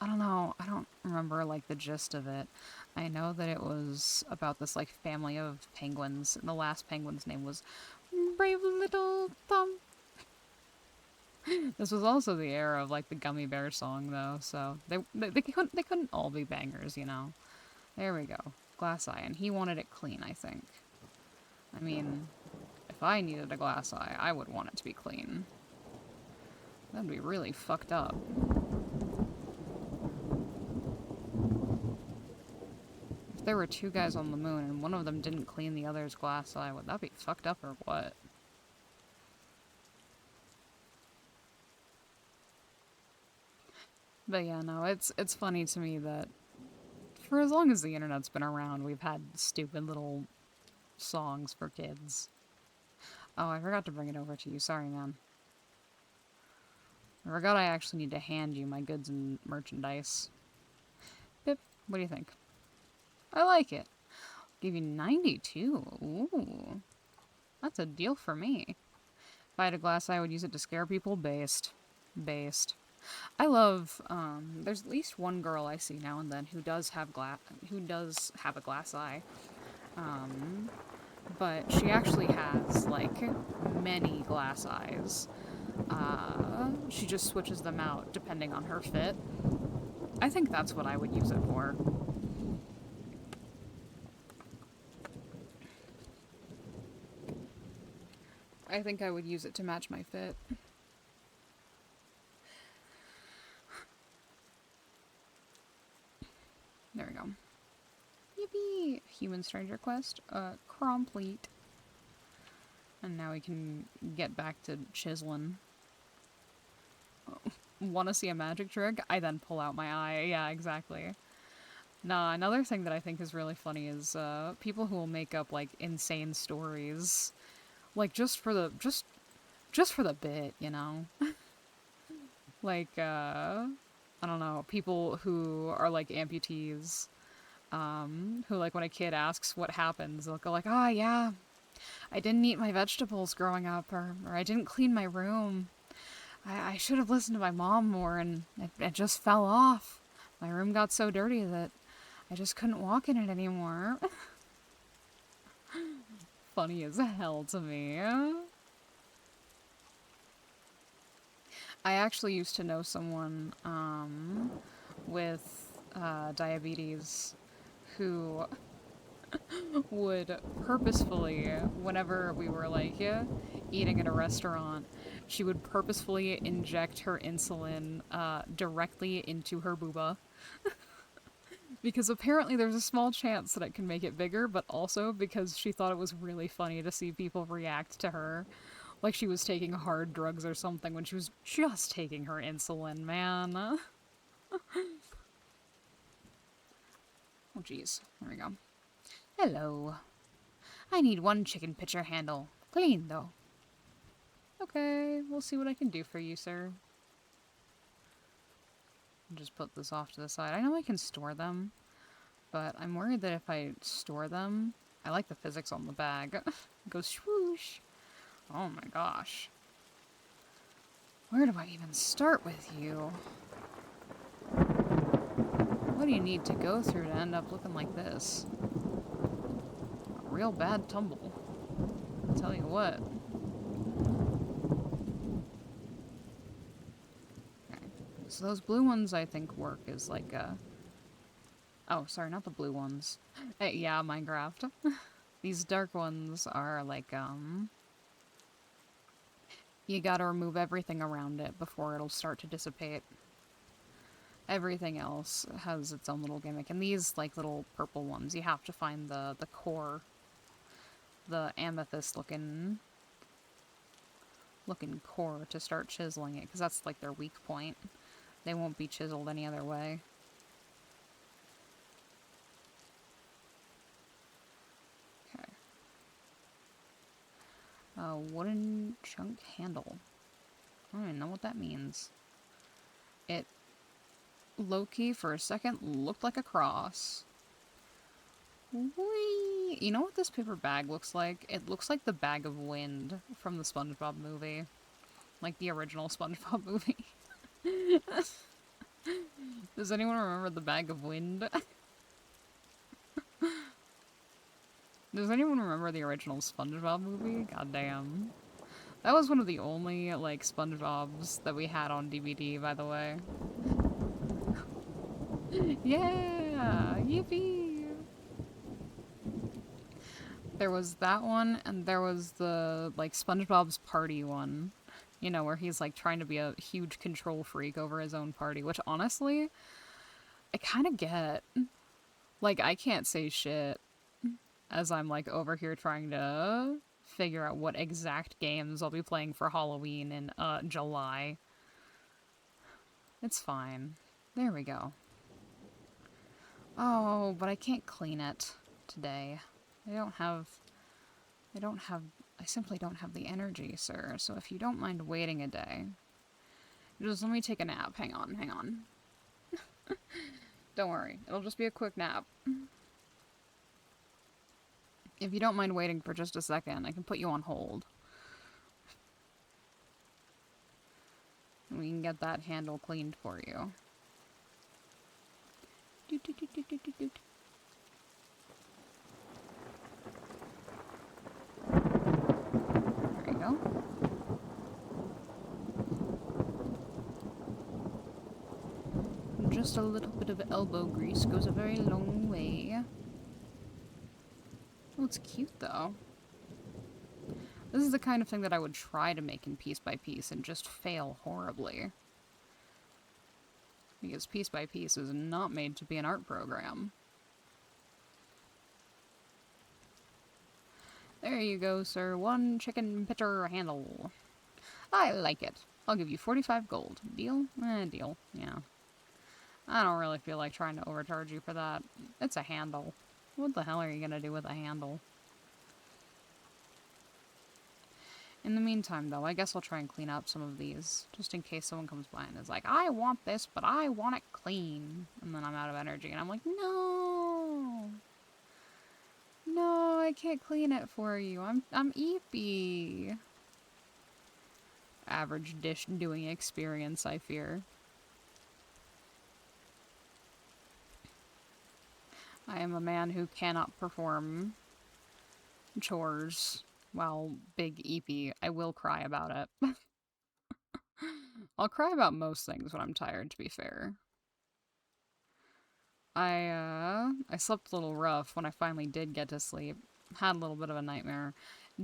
don't know, I don't remember, like, the gist of it. I know that it was about this, like, family of penguins, and the last penguin's name was Brave Little Thumb. This was also the era of, like, the Gummy Bear song, though, so they couldn't all be bangers, you know. There we go. Glass eye, and he wanted it clean, I think. I mean, if I needed a glass eye, I would want it to be clean. That'd be really fucked up. If there were two guys on the moon and one of them didn't clean the other's glass eye, would that be fucked up or what? But yeah, no, it's funny to me that for as long as the internet's been around, we've had stupid little songs for kids. Oh, I forgot to bring it over to you. Sorry, man. I forgot I actually need to hand you my goods and merchandise. Pip, what do you think? I like it. Give you 92. Ooh, that's a deal for me. If I had a glass eye, I would use it to scare people. Based. Based. I love, there's at least one girl I see now and then who does have a glass eye. Um, but she actually has, like, many glass eyes. She just switches them out depending on her fit. I think that's what I would use it for. I think I would use it to match my fit. There we go. Yippee! Human stranger quest. Complete. And now we can get back to chiseling. Want to see a magic trick? I then pull out my eye. Yeah, exactly. Nah, another thing that I think is really funny is people who will make up like insane stories, like just for the bit, you know. Like I don't know, people who are like amputees, who like when a kid asks what happens, they'll go like, "Ah, yeah, I didn't eat my vegetables growing up, or I didn't clean my room. I should have listened to my mom more, and it just fell off. My room got so dirty that I just couldn't walk in it anymore." Funny as hell to me. I actually used to know someone with diabetes who would purposefully, whenever we were like eating at a restaurant, she would purposefully inject her insulin directly into her booba. Because apparently there's a small chance that it can make it bigger, but also because she thought it was really funny to see people react to her like she was taking hard drugs or something when she was just taking her insulin, man. Oh, jeez. There we go. Hello. I need one chicken pitcher handle. Clean, though. Okay, we'll see what I can do for you, sir. Just put this off to the side. I know I can store them, but I'm worried that if I store them... I like the physics on the bag. It goes swoosh. Oh my gosh. Where do I even start with you? What do you need to go through to end up looking like this? A real bad tumble. I'll tell you what. Okay. So those blue ones I think work as like a... Oh, sorry, not the blue ones. Yeah, Minecraft. These dark ones are like, you gotta remove everything around it before it'll start to dissipate. Everything else has its own little gimmick. And these, like, little purple ones, you have to find the core. The amethyst-looking core to start chiseling it, because that's, like, their weak point. They won't be chiseled any other way. Okay. A wooden chunk handle. I don't even know what that means. It, low-key, for a second, looked like a cross. Whee! You know what this paper bag looks like? It looks like the bag of wind from the SpongeBob movie. Like the original SpongeBob movie. Does anyone remember the bag of wind? Does anyone remember the original SpongeBob movie? Goddamn. That was one of the only, like, SpongeBobs that we had on DVD, by the way. Yeah! Yippee! There was that one, and there was the, like, SpongeBob's party one. You know, where he's, like, trying to be a huge control freak over his own party, which, honestly, I kind of get. Like, I can't say shit as I'm, like, over here trying to figure out what exact games I'll be playing for Halloween in, July. It's fine. There we go. Oh, but I can't clean it today. I simply don't have the energy, sir. So if you don't mind waiting a day, just let me take a nap. Hang on. Don't worry. It'll just be a quick nap. If you don't mind waiting for just a second, I can put you on hold. And we can get that handle cleaned for you. Doot, doot, doot, doot, doot, doot, doot. There you go. Just a little bit of elbow grease goes a very long way. Oh, it's cute though. This is the kind of thing that I would try to make in piece by piece and just fail horribly. Because piece by piece is not made to be an art program. There you go, sir. 1 chicken pitcher handle. I like it. I'll give you 45 gold. Deal? Deal. Yeah. I don't really feel like trying to overcharge you for that. It's a handle. What the hell are you gonna do with a handle? In the meantime, though, I guess I'll try and clean up some of these, just in case someone comes by and is like, I want this, but I want it clean. And then I'm out of energy, and I'm like, no! No, I can't clean it for you. I'm eepy. Average dish doing experience, I fear. I am a man who cannot perform chores while big eepy. I will cry about it. I'll cry about most things when I'm tired, to be fair. I slept a little rough when I finally did get to sleep. Had a little bit of a nightmare.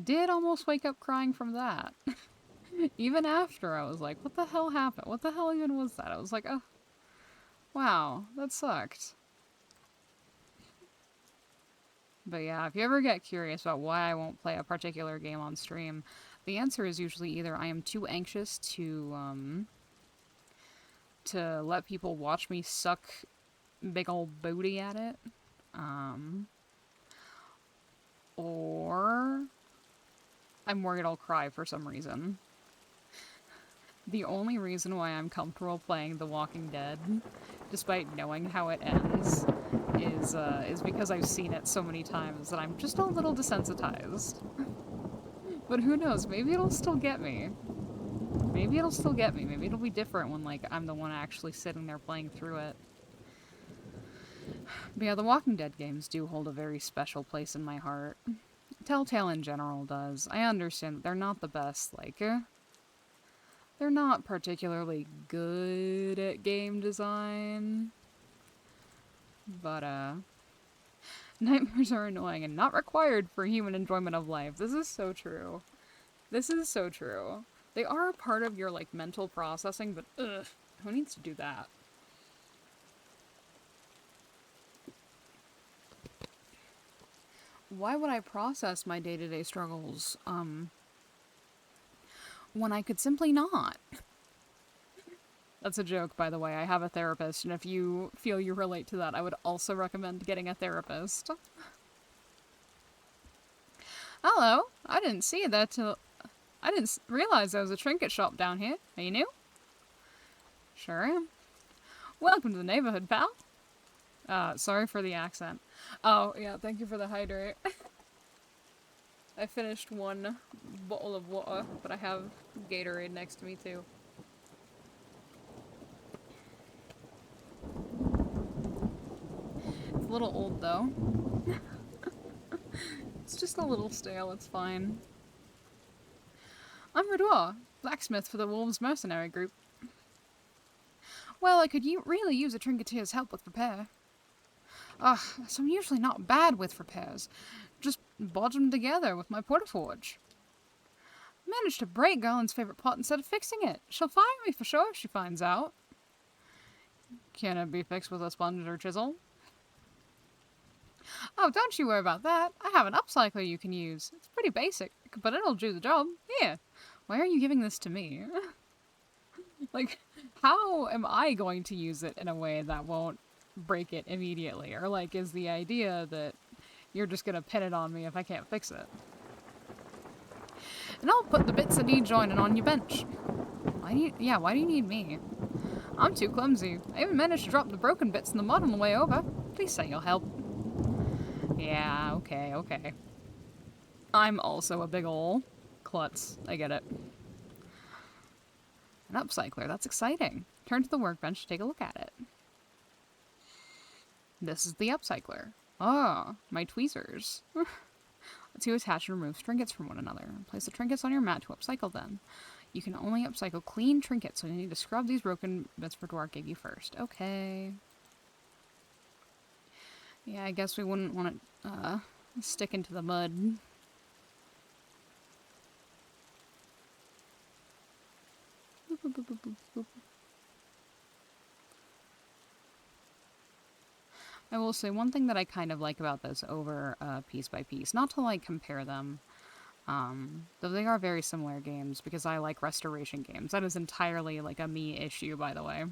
Did almost wake up crying from that. Even after, I was like, what the hell happened? What the hell even was that? I was like, oh, wow, that sucked. But yeah, if you ever get curious about why I won't play a particular game on stream, the answer is usually either I am too anxious to let people watch me suck big old booty at it, or I'm worried I'll cry for some reason. The only reason why I'm comfortable playing The Walking Dead, despite knowing how it ends, is because I've seen it so many times that I'm just a little desensitized. But who knows, maybe it'll still get me. Maybe it'll still get me. Maybe it'll be different when, like, I'm the one actually sitting there playing through it. But yeah, the Walking Dead games do hold a very special place in my heart. Telltale in general does. I understand that they're not the best, like, they're not particularly good at game design. But, nightmares are annoying and not required for human enjoyment of life. This is so true. This is so true. They are a part of your, like, mental processing, but, ugh, who needs to do that? Why would I process my day-to-day struggles, when I could simply not? That's a joke, by the way. I have a therapist, and if you feel you relate to that, I would also recommend getting a therapist. Hello, I didn't see that till... I didn't realize there was a trinket shop down here. Are you new? Sure am. Welcome to the neighborhood, pal. Sorry for the accent. Oh, yeah, thank you for the hydrate. I finished 1 bottle of water, but I have Gatorade next to me, too. It's a little old, though. It's just a little stale, it's fine. I'm Radour, blacksmith for the Wolves Mercenary Group. Well, I could really use a trinketeer's help with repair. So I'm usually not bad with repairs. Just bodge them together with my portaforge. Managed to break Garland's favorite pot instead of fixing it. She'll fire me for sure if she finds out. Can it be fixed with a sponge or chisel? Oh, don't you worry about that. I have an upcycler you can use. It's pretty basic, but it'll do the job. Here, why are you giving this to me? Like, how am I going to use it in a way that won't break it immediately? Or, like, is the idea that you're just gonna pin it on me if I can't fix it? And I'll put the bits that need joining on your bench. Why do you need me? I'm too clumsy. I even managed to drop the broken bits in the mud on the way over. Please say you'll help. Yeah, okay. I'm also a big ol' klutz. I get it. An upcycler, that's exciting. Turn to the workbench to take a look at it. This is the upcycler. Ah, my tweezers. Let's see, attach and remove trinkets from one another. Place the trinkets on your mat to upcycle them. You can only upcycle clean trinkets, so you need to scrub these broken bits for Dwarf gave you first. Okay. Yeah, I guess we wouldn't want it stick into the mud. I will say one thing that I kind of like about this over piece by piece, not to like compare them, though they are very similar games because I like restoration games. That is entirely like a me issue, by the way.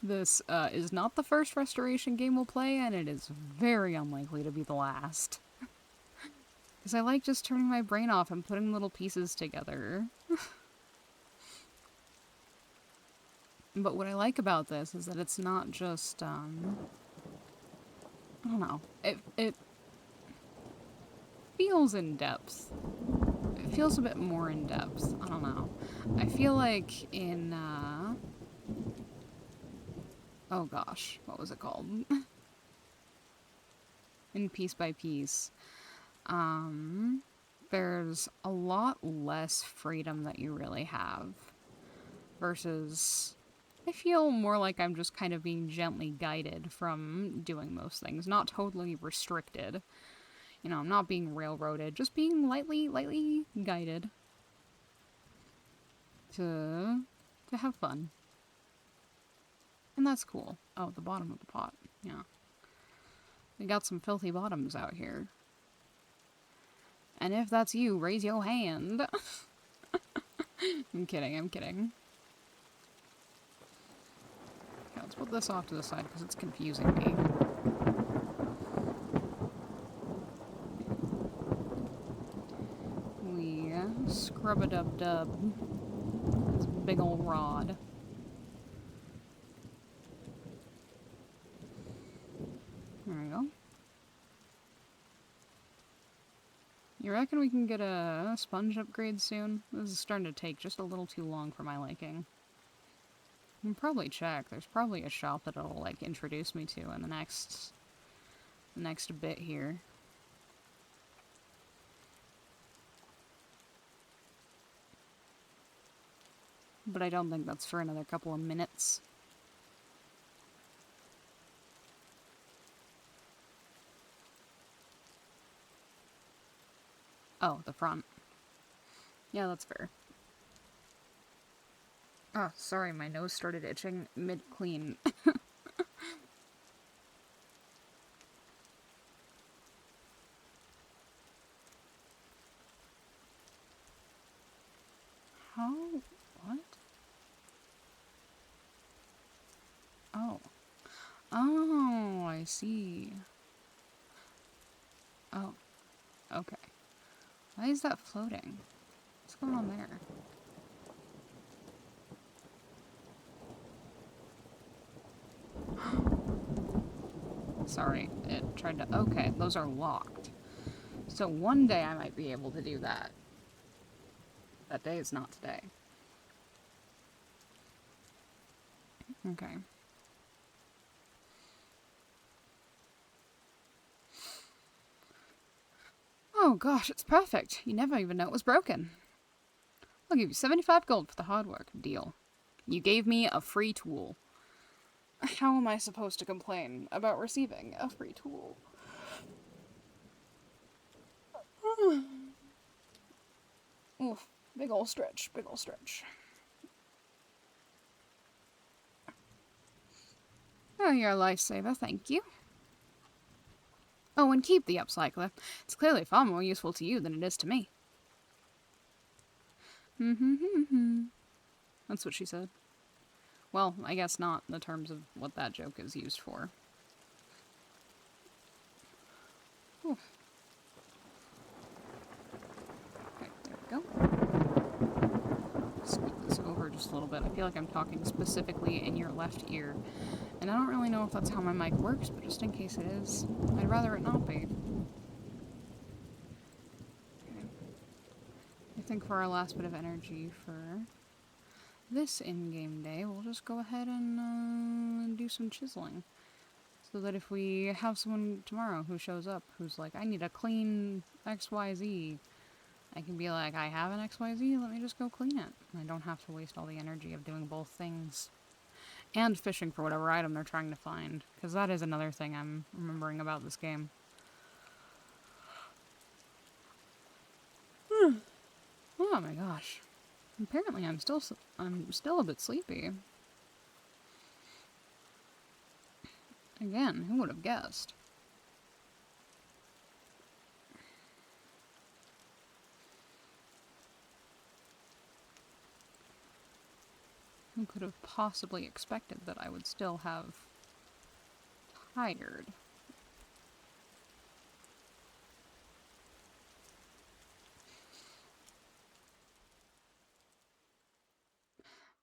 This is not the first restoration game we'll play, and it is very unlikely to be the last. Because I like just turning my brain off and putting little pieces together. But what I like about this is that it's not just, I don't know, it feels in depth. It feels a bit more in depth. I don't know. I feel like in, oh gosh, what was it called? In Piece by Piece, there's a lot less freedom that you really have. Versus, I feel more like I'm just kind of being gently guided from doing most things. Not totally restricted. You know, I'm not being railroaded, just being lightly guided to have fun. And that's cool. Oh, the bottom of the pot. Yeah. We got some filthy bottoms out here. And if that's you, raise your hand. I'm kidding. Okay, let's put this off to the side because it's confusing me. We scrub-a-dub-dub this big old rod. There we go. You reckon we can get a sponge upgrade soon? This is starting to take just a little too long for my liking. I can probably check. There's probably a shop that it'll, like, introduce me to in the next bit here. But I don't think that's for another couple of minutes. Oh, the front. Yeah, that's fair. Oh, sorry, my nose started itching mid-clean. How? What? Oh. Oh, I see. Oh. Okay. Why is that floating? What's going on there? Sorry, it tried to... Okay, those are locked. So one day I might be able to do that. That day is not today. Okay. Oh gosh, it's perfect. You never even know it was broken. I'll give you 75 gold for the hard work. Deal. You gave me a free tool. How am I supposed to complain about receiving a free tool? Oof. Big ol' stretch. Oh, you're a lifesaver, thank you. Oh, and keep the upcycler. It's clearly far more useful to you than it is to me. That's what she said. Well, I guess not in the terms of what that joke is used for. Whew. Okay, there we go. Scoot this over just a little bit. I feel like I'm talking specifically in your left ear. And I don't really know if that's how my mic works, but just in case it is, I'd rather it not be. Okay. I think for our last bit of energy for this in-game day, we'll just go ahead and do some chiseling. So that if we have someone tomorrow who shows up who's like, I need a clean XYZ, I can be like, I have an XYZ, let me just go clean it. And I don't have to waste all the energy of doing both things. And fishing for whatever item they're trying to find. Because that is another thing I'm remembering about this game. Oh my gosh. Apparently I'm still a bit sleepy. Again, who would have guessed? Who could have possibly expected that I would still have tired?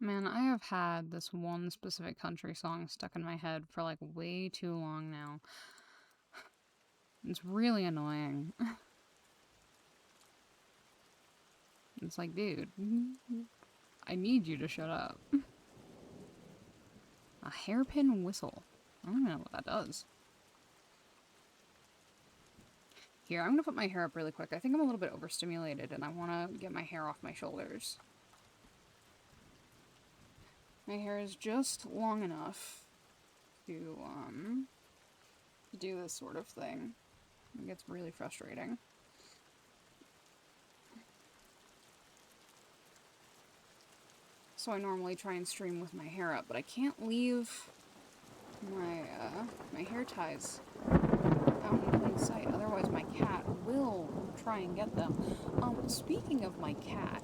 Man, I have had this one specific country song stuck in my head for like way too long now. It's really annoying. It's like, dude, I need you to shut up. A hairpin whistle. I don't even know what that does. Here, I'm gonna put my hair up really quick. I think I'm a little bit overstimulated and I wanna get my hair off my shoulders. My hair is just long enough to, do this sort of thing. It gets really frustrating. So I normally try and stream with my hair up, but I can't leave my hair ties out in plain sight, otherwise my cat will try and get them. Speaking of my cat,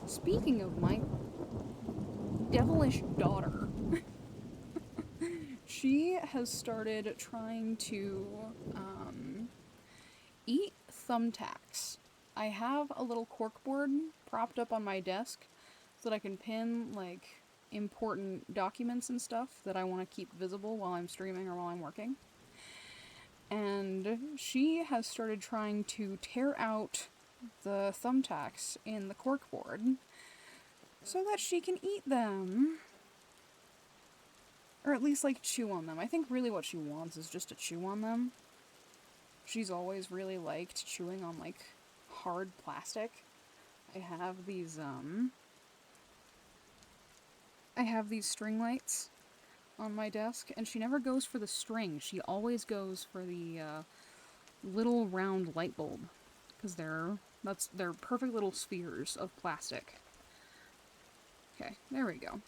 speaking of my devilish daughter, she has started trying to eat thumbtacks. I have a little corkboard propped up on my desk so that I can pin, like, important documents and stuff that I want to keep visible while I'm streaming or while I'm working. And she has started trying to tear out the thumbtacks in the corkboard so that she can eat them. Or at least, like, chew on them. I think really what she wants is just to chew on them. She's always really liked chewing on, like, hard plastic. I have these string lights on my desk, and she never goes for the string. She always goes for the little round light bulb, because they're perfect little spheres of plastic. Okay, there we go.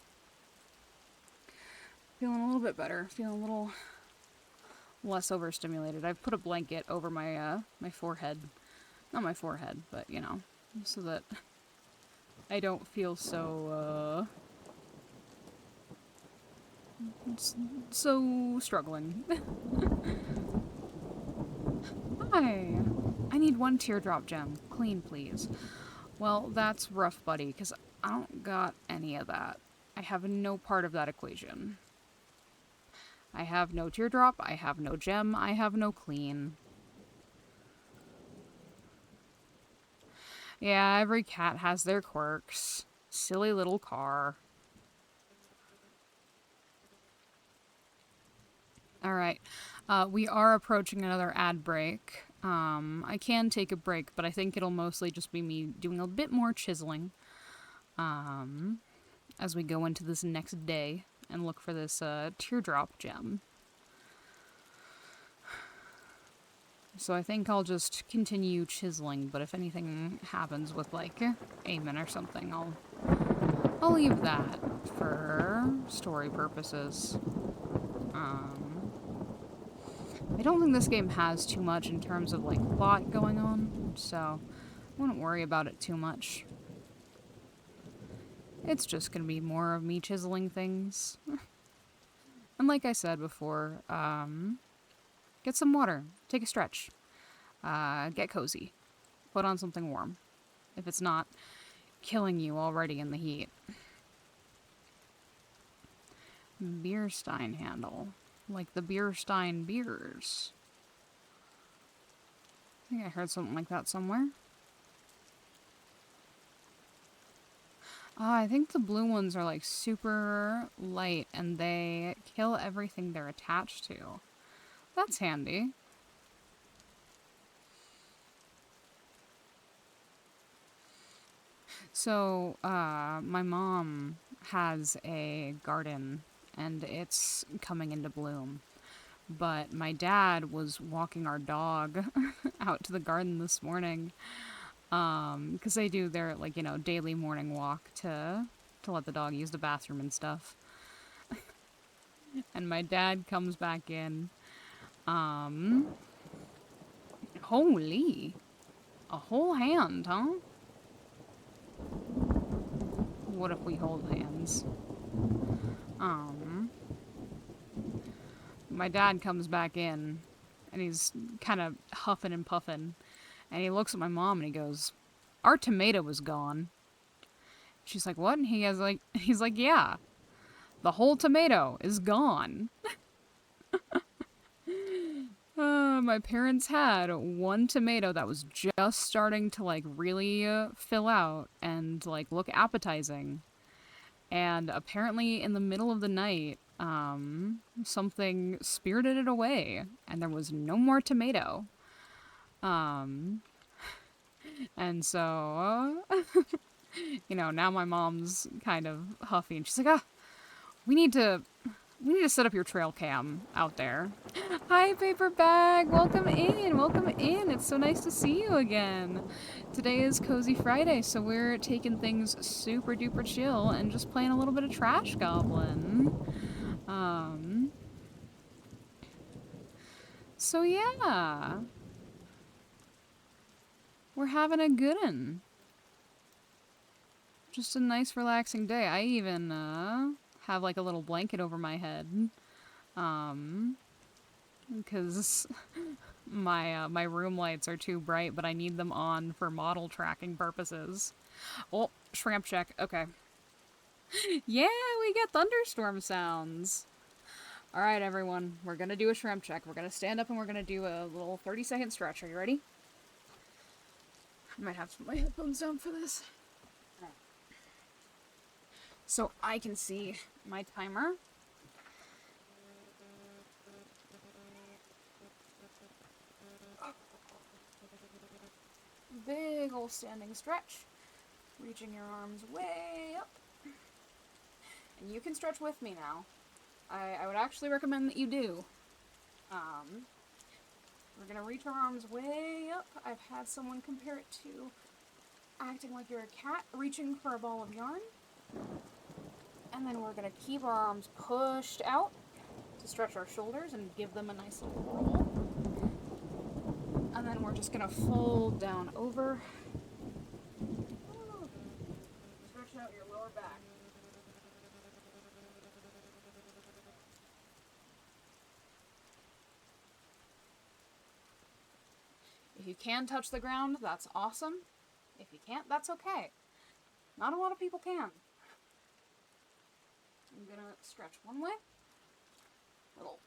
Feeling a little bit better. Feeling a little less overstimulated. I've put a blanket over my my forehead. Not my forehead, but you know, so that I don't feel so struggling. Hi. I need one teardrop gem. Clean, please. Well, that's rough, buddy, because I don't got any of that. I have no part of that equation. I have no teardrop, I have no gem, I have no clean. Yeah, every cat has their quirks. Silly little car. Alright, we are approaching another ad break. I can take a break, but I think it'll mostly just be me doing a bit more chiseling as we go into this next day and look for this teardrop gem. So I think I'll just continue chiseling, but if anything happens with, like, Amen or something, I'll leave that for story purposes. I don't think this game has too much in terms of, like, plot going on, so I wouldn't worry about it too much. it's just gonna be more of me chiseling things. And like I said before, get some water, take a stretch, get cozy, put on something warm. If it's not killing you already in the heat. Beer stein handle. Like the beer stein beers. I think I heard something like that somewhere. I think the blue ones are like super light and they kill everything they're attached to. That's handy. So, my mom has a garden and it's coming into bloom. But my dad was walking our dog out to the garden this morning. Because they do their, like, daily morning walk to let the dog use the bathroom and stuff. And my dad comes back in. Holy. A whole hand, huh? What if we hold hands? My dad comes back in, and he's kind of huffing and puffing, and he looks at my mom and he goes, "Our tomato is gone." She's like, "What?" And he's like, "Yeah, the whole tomato is gone." My parents had one tomato that was just starting to like really fill out and like look appetizing. And apparently in the middle of the night, something spirited it away and there was no more tomato. And so, now my mom's kind of huffy and she's like, we need to set up your trail cam out there. Hi, Paper Bag. Welcome in. Welcome in. It's so nice to see you again. Today is Kozy Friday, so we're taking things super duper chill and just playing a little bit of Trash Goblin. So yeah. We're having a good one. Just a nice relaxing day. I even have like a little blanket over my head. Because my room lights are too bright, but I need them on for model tracking purposes. Oh, shrimp check. Okay. Yeah, we get thunderstorm sounds. All right, everyone. We're going to do a shrimp check. We're going to stand up and we're going to do a little 30-second stretch. Are you ready? I might have to put my headphones down for this. So I can see my timer. Big ol' standing stretch. Reaching your arms way up. And you can stretch with me now. I would actually recommend that you do. We're gonna reach our arms way up. I've had someone compare it to acting like you're a cat reaching for a ball of yarn. And then we're gonna keep our arms pushed out to stretch our shoulders and give them a nice little roll. And then we're just gonna fold down over. Stretch out your lower back. If you can touch the ground, that's awesome. If you can't, that's okay. Not a lot of people can. I'm gonna stretch one way. Little.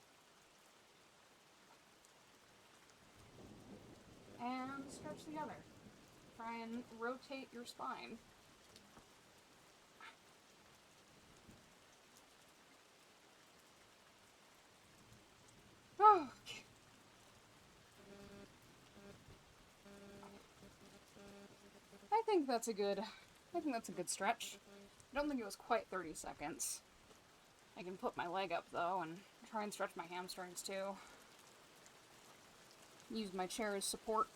And stretch the other. Try and rotate your spine. Okay. I think that's a good stretch. I don't think it was quite 30 seconds. I can put my leg up though and try and stretch my hamstrings too. Use my chair as support.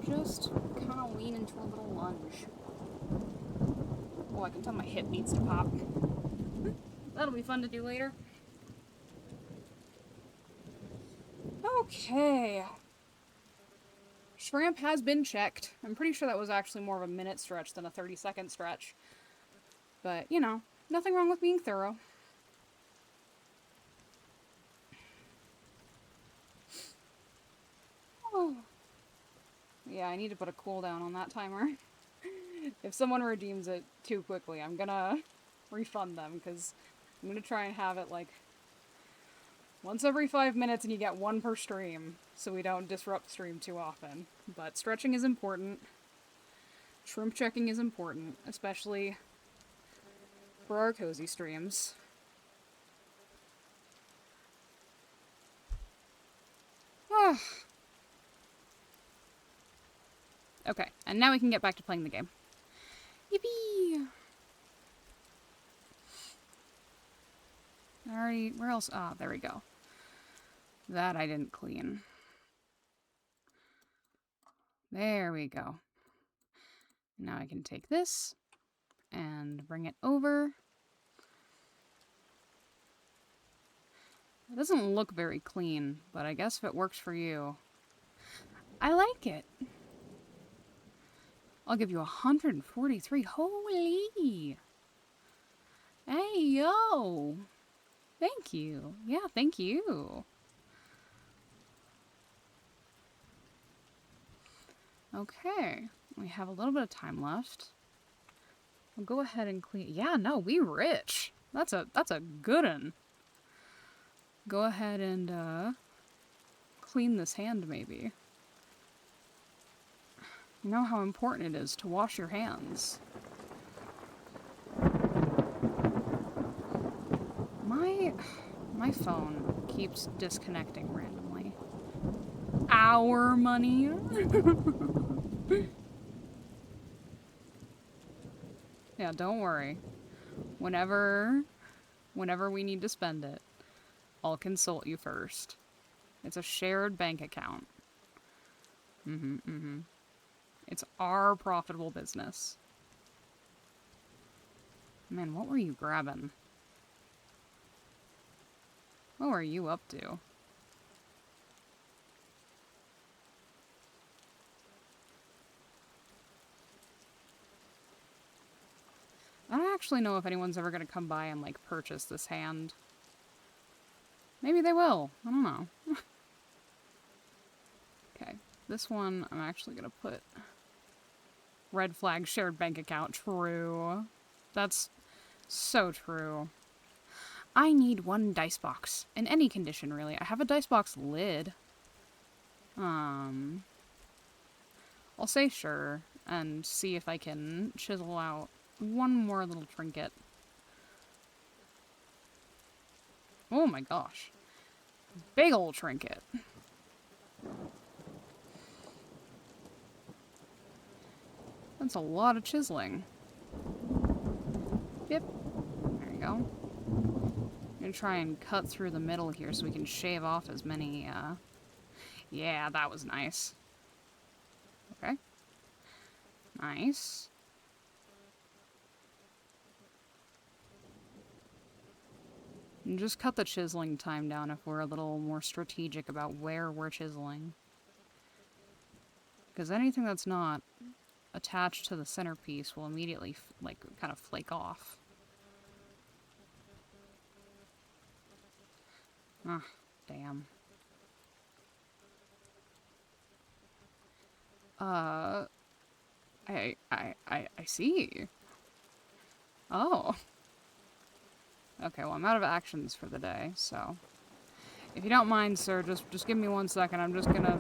Just kind of lean into a little lunge. Oh, I can tell my hip needs to pop. That'll be fun to do later. Okay. Shrimp has been checked. I'm pretty sure that was actually more of a minute stretch than a 30-second stretch. But, you know, nothing wrong with being thorough. Oh. Yeah, I need to put a cooldown on that timer. If someone redeems it too quickly, I'm gonna refund them, because I'm gonna try and have it, like, once every 5 minutes and you get one per stream, so we don't disrupt stream too often. But stretching is important. Shrimp checking is important, especially for our cozy streams. Okay, and now we can get back to playing the game. Yippee! Alright, where else? Ah, there we go. That I didn't clean. There we go. Now I can take this and bring it over. It doesn't look very clean, but I guess if it works for you. I like it. I'll give you 143. Holy! Hey, yo! Thank you. Yeah, thank you. Okay, we have a little bit of time left. I'll go ahead and clean. Yeah, no, we rich. That's a good one. Go ahead and clean this hand, maybe. You know how important it is to wash your hands. My phone keeps disconnecting randomly. Our money. Yeah, don't worry. Whenever we need to spend it, I'll consult you first. It's a shared bank account. It's our profitable business. Man, what were you grabbing? What were you up to? I don't actually know if anyone's ever going to come by and, like, purchase this hand. Maybe they will. I don't know. Okay. This one, I'm actually going to put red flag shared bank account. True. That's so true. I need one dice box. In any condition, really. I have a dice box lid. I'll say sure and see if I can chisel out one more little trinket. Oh my gosh. Big ol' trinket. That's a lot of chiseling. Yep. There you go. I'm gonna try and cut through the middle here so we can shave off as many, Yeah, that was nice. Okay. Nice. And just cut the chiseling time down if we're a little more strategic about where we're chiseling. Because anything that's not attached to the centerpiece will immediately, like, kind of flake off. Ah, damn. I see. Oh. Okay, well, I'm out of actions for the day, so... If you don't mind, sir, just give me 1 second. I'm just gonna...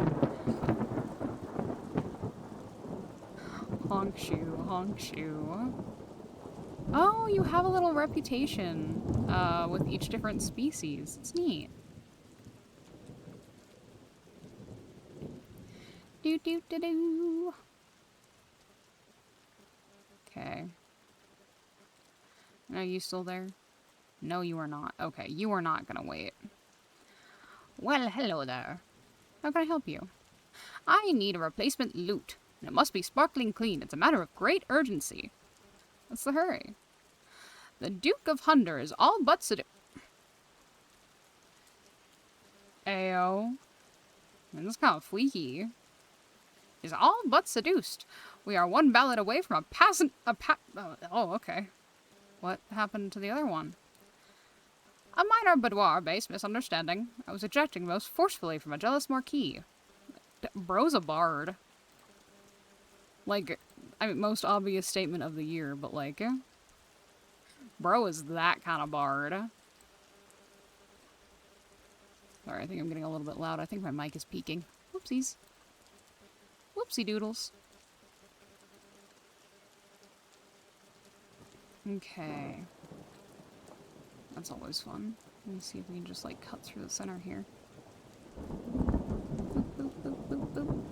Honk shoe, honk shoe. Oh, you have a little reputation, with each different species. It's neat. Do-do-do-do. Okay. Are you still there? No, you are not. Okay, you are not gonna wait. Well, hello there. How can I help you? I need a replacement loot, and it must be sparkling clean. It's a matter of great urgency. What's the hurry? The Duke of Hunder is all but Ayo. mean, it's kind of fleeky. Is all but seduced. We are one ballot away from oh, okay. What happened to the other one? A minor boudoir-based misunderstanding. I was ejecting most forcefully from a jealous marquis. Bro's a bard. Like, I mean, most obvious statement of the year, but like, bro is that kind of bard. Sorry, I think I'm getting a little bit loud. I think my mic is peaking. Whoopsies. Whoopsie doodles. Okay. That's always fun. Let me see if we can just, like, cut through the center here. Boop, boop, boop, boop, boop.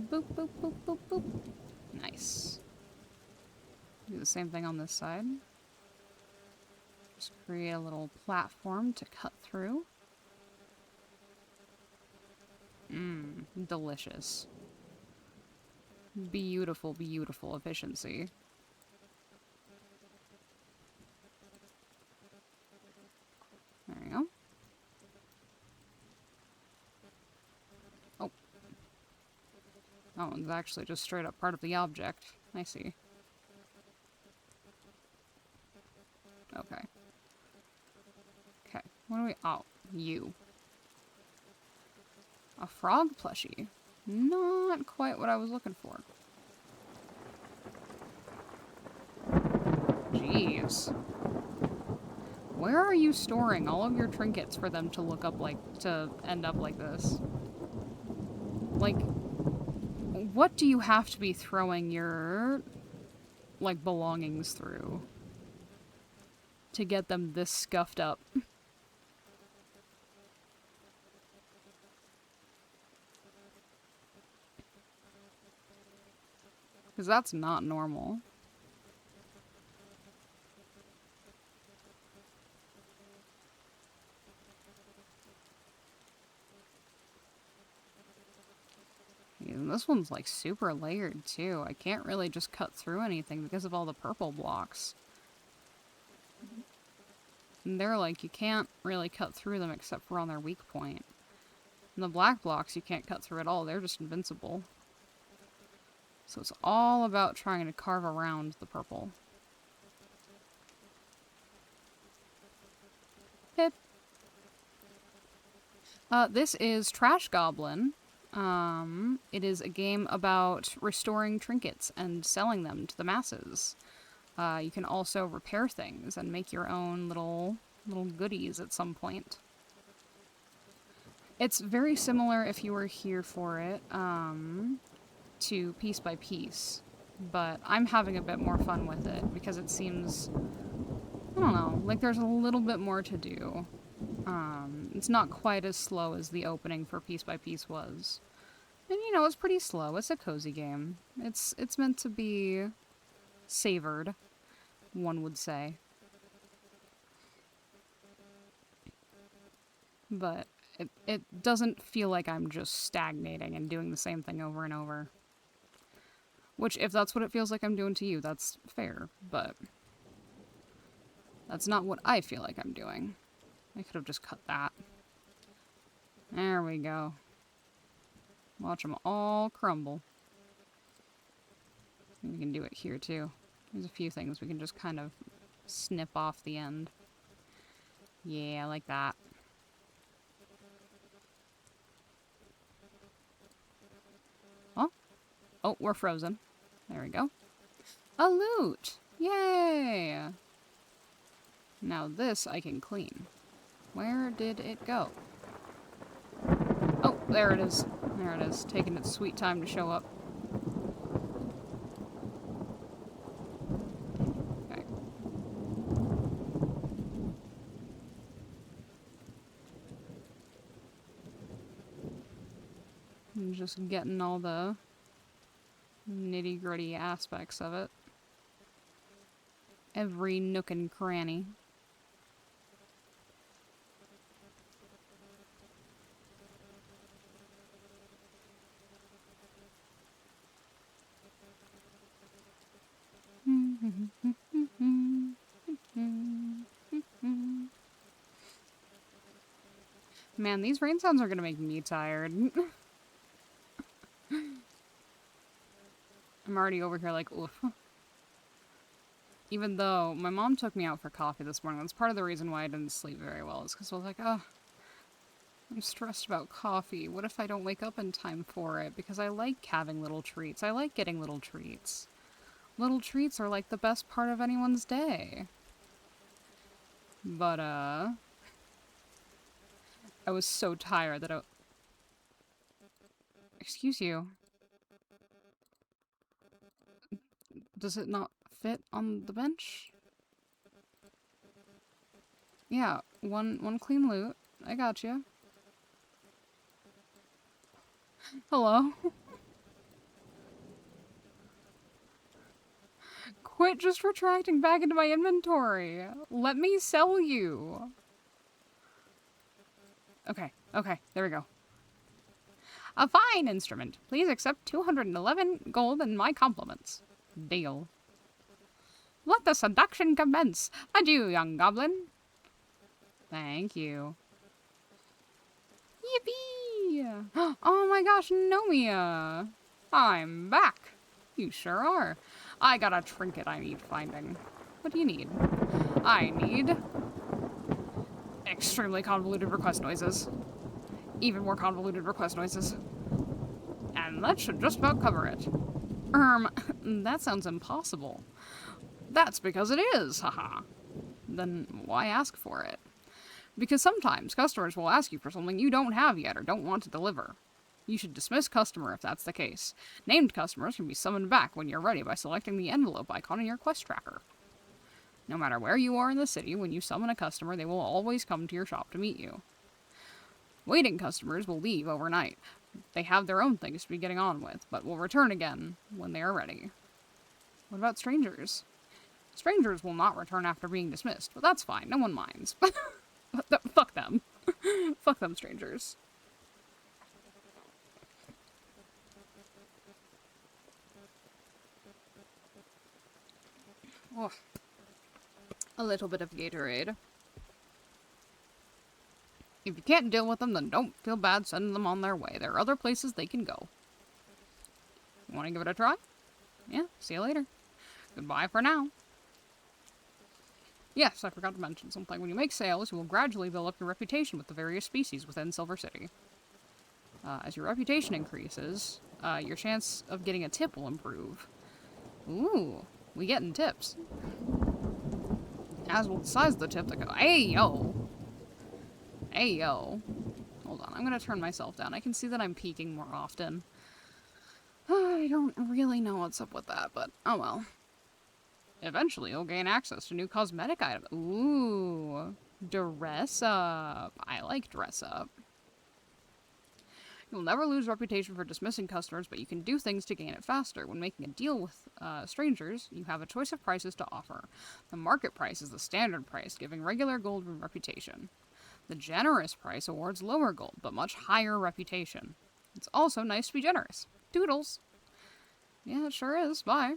Boop, boop, boop, boop, boop. Nice. Do the same thing on this side. Just create a little platform to cut through. Mmm, delicious. Beautiful, beautiful efficiency. There we go. Oh. Oh, it's actually just straight up part of the object. I see. Okay. Okay. What do we... Oh, you. A frog plushie. Not quite what I was looking for. Jeez. Where are you storing all of your trinkets for them to look up like... to end up like this? Like, what do you have to be throwing your, like, belongings through to get them this scuffed up? Because that's not normal. And this one's like super layered too. I can't really just cut through anything because of all the purple blocks. And they're like, you can't really cut through them except for on their weak point. And the black blocks you can't cut through at all. They're just invincible. So it's all about trying to carve around the purple. Hip. This is Trash Goblin. It is a game about restoring trinkets and selling them to the masses. You can also repair things and make your own little goodies at some point. It's very similar, if you were here for it, to Piece by Piece, but I'm having a bit more fun with it because it seems, I don't know, like there's a little bit more to do. It's not quite as slow as the opening for Piece by Piece was. And you know, it's pretty slow. It's a cozy game. It's meant to be savored, one would say. But it doesn't feel like I'm just stagnating and doing the same thing over and over. Which, if that's what it feels like I'm doing to you, that's fair, but that's not what I feel like I'm doing. I could have just cut that. There we go. Watch them all crumble. We can do it here, too. There's a few things we can just kind of snip off the end. Yeah, like that. Oh. Oh, we're frozen. There we go. A loot! Yay! Now this I can clean. Where did it go? Oh, there it is. There it is, taking its sweet time to show up. Okay. I'm just getting all the nitty-gritty aspects of it. Every nook and cranny. Man, these rain sounds are gonna make me tired. I'm already over here like, oof. Even though my mom took me out for coffee this morning, that's part of the reason why I didn't sleep very well, is because I was like, oh, I'm stressed about coffee. What if I don't wake up in time for it? Because I like having little treats. I like getting little treats. Little treats are like the best part of anyone's day. But, I was so tired that Excuse you. Does it not fit on the bench? Yeah, one clean loot. I got you. Hello. Quit just retracting back into my inventory. Let me sell you. Okay, there we go. A fine instrument. Please accept 211 gold and my compliments. Deal. Let the seduction commence. Adieu, young goblin. Thank you. Yippee! Oh my gosh, Nomia! I'm back. You sure are. I got a trinket I need finding. What do you need? I need extremely convoluted request noises. Even more convoluted request noises. And that should just about cover it. That sounds impossible. That's because it is, haha. Then why ask for it? Because sometimes customers will ask you for something you don't have yet or don't want to deliver. You should dismiss customer if that's the case. Named customers can be summoned back when you're ready by selecting the envelope icon in your quest tracker. No matter where you are in the city, when you summon a customer, they will always come to your shop to meet you. Waiting customers will leave overnight. They have their own things to be getting on with, but will return again when they are ready. What about strangers? Strangers will not return after being dismissed, but that's fine. No one minds. Fuck them. Fuck them, strangers. Oh. A little bit of Gatorade. If you can't deal with them, then don't feel bad sending them on their way. There are other places they can go. Want to give it a try? Yeah, see you later. Goodbye for now. Yes, I forgot to mention something. When you make sales, you will gradually build up your reputation with the various species within Silver City. As your reputation increases, your chance of getting a tip will improve. Ooh, we getting tips. As will the size of the tip that go. Hey, yo! Hey, yo. Hold on, I'm gonna turn myself down. I can see that I'm peeking more often. I don't really know what's up with that, but oh well. Eventually, you'll gain access to new cosmetic items. Ooh, dress up. I like dress up. You'll never lose reputation for dismissing customers, but you can do things to gain it faster. When making a deal with strangers, you have a choice of prices to offer. The market price is the standard price, giving regular gold reputation. The generous price awards lower gold, but much higher reputation. It's also nice to be generous. Doodles. Yeah, it sure is. Bye.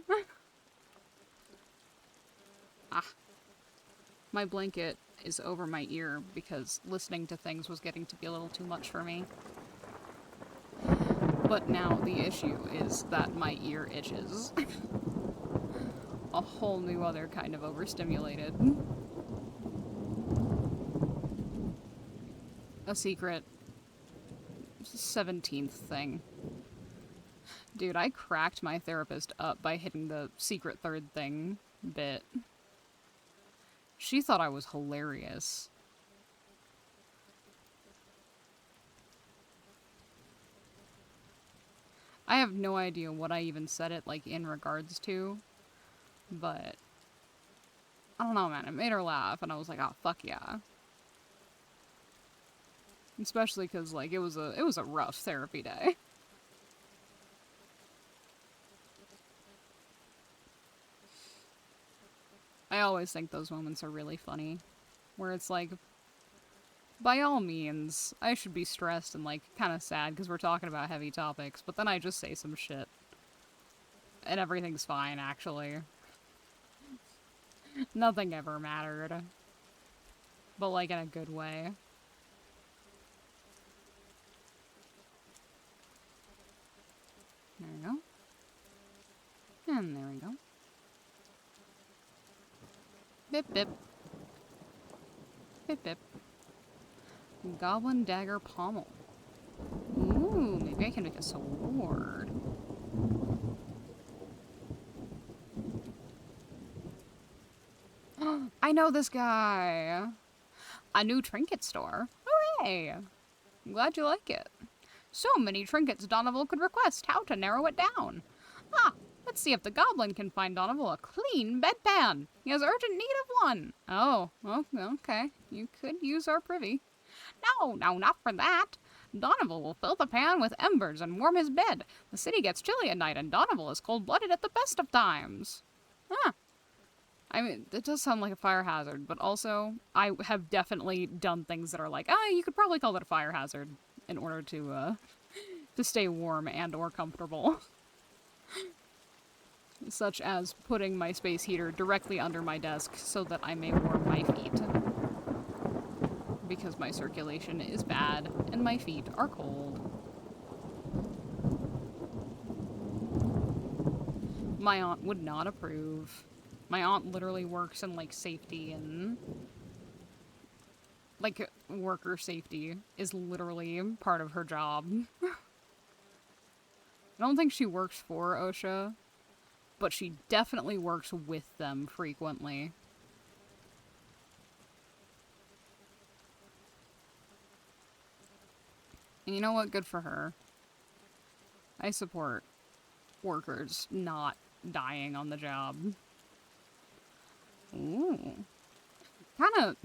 My blanket is over my ear because listening to things was getting to be a little too much for me. But now the issue is that my ear itches. A whole new other kind of overstimulated. A secret 17th thing. Dude, I cracked my therapist up by hitting the secret third thing bit. She thought I was hilarious. I have no idea what I even said it, like, in regards to. But I don't know, man. It made her laugh, and I was like, oh, fuck yeah. Especially because, like, it was a rough therapy day. I always think those moments are really funny. Where it's like, by all means, I should be stressed and, like, kind of sad because we're talking about heavy topics, but then I just say some shit. And everything's fine, actually. Nothing ever mattered. But, like, in a good way. Bip bip. Bip bip. Goblin dagger pommel. Ooh, maybe I can make a sword. I know this guy. A new trinket store. Hooray! I'm glad you like it. So many trinkets Donovan could request. How to narrow it down? Ah, let's see if the goblin can find Donovan a clean bedpan. He has urgent need of one. Oh, okay. You could use our privy. No, not for that. Donovan will fill the pan with embers and warm his bed. The city gets chilly at night, and Donovan is cold-blooded at the best of times. Huh. I mean, it does sound like a fire hazard, but also, I have definitely done things that are like, you could probably call it a fire hazard in order to stay warm and or comfortable. Such as putting my space heater directly under my desk so that I may warm my feet. Because my circulation is bad and my feet are cold. My aunt would not approve. My aunt literally works in, like, safety and... like, worker safety is literally part of her job. I don't think she works for OSHA, but she definitely works with them frequently. And you know what? Good for her. I support workers not dying on the job. Ooh. Kind of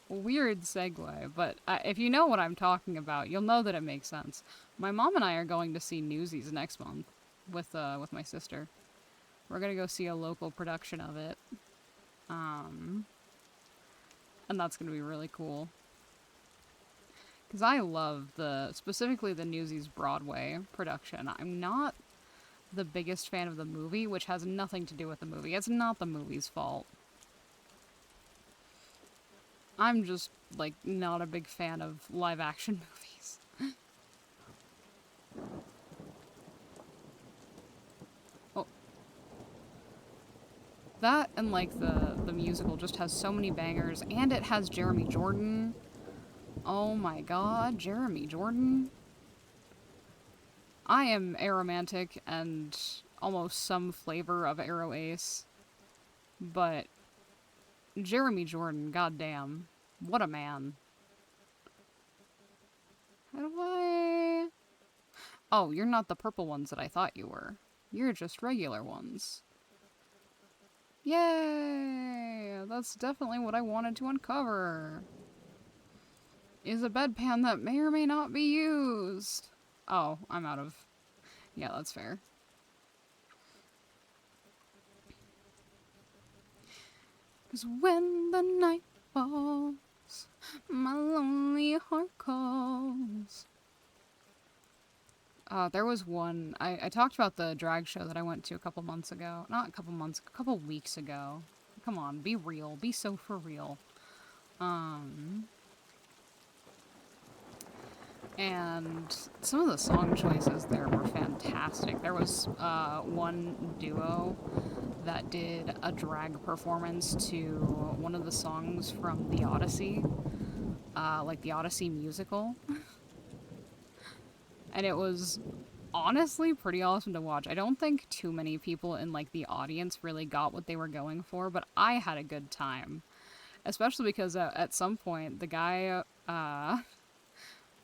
weird segue, but if you know what I'm talking about, you'll know that it makes sense. My mom and I are going to see Newsies next month with my sister. We're gonna go see a local production of it. And that's gonna be really cool. Because I love specifically the Newsies Broadway production. I'm not the biggest fan of the movie, which has nothing to do with the movie. It's not the movie's fault. I'm just, like, not a big fan of live-action movies. Oh. That and, like, the musical just has so many bangers, and it has Jeremy Jordan. Oh my god, Jeremy Jordan. I am aromantic and almost some flavor of Arrow Ace, but Jeremy Jordan, goddamn, what a man. How do I... Oh, you're not the purple ones that I thought you were. You're just regular ones. Yay! That's definitely what I wanted to uncover. Is a bedpan that may or may not be used. Oh, I'm out of... Yeah, that's fair. Cause when the night falls, my lonely heart calls. There was one... I talked about the drag show that I went to a couple months ago. Not a couple months, a couple weeks ago. Come on, be real. Be so for real. And some of the song choices there were fantastic. There was one duo that did a drag performance to one of the songs from the Odyssey, like the Odyssey musical. And it was honestly pretty awesome to watch. I don't think too many people in, like, the audience really got what they were going for, but I had a good time. Especially because at some point, the guy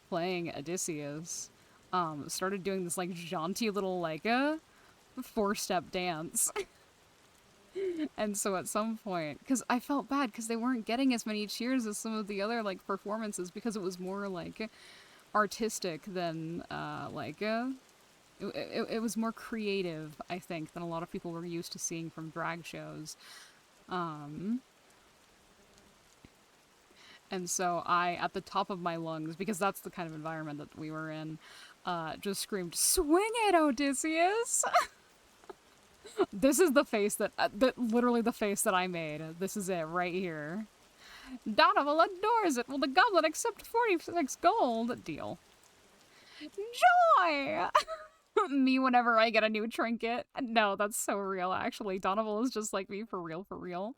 playing Odysseus started doing this, like, jaunty little, like, four-step dance. And so at some point, because I felt bad because they weren't getting as many cheers as some of the other, like, performances because it was more, like, artistic than, it was more creative, I think, than a lot of people were used to seeing from drag shows. And so I, at the top of my lungs, because that's the kind of environment that we were in, just screamed, "Swing it, Odysseus!" This is the face literally the face that I made. This is it, right here. Donovan adores it. Will the goblin accept 46 gold? Deal. Joy! Me whenever I get a new trinket. No, that's so real, actually. Donovan is just like me for real, for real.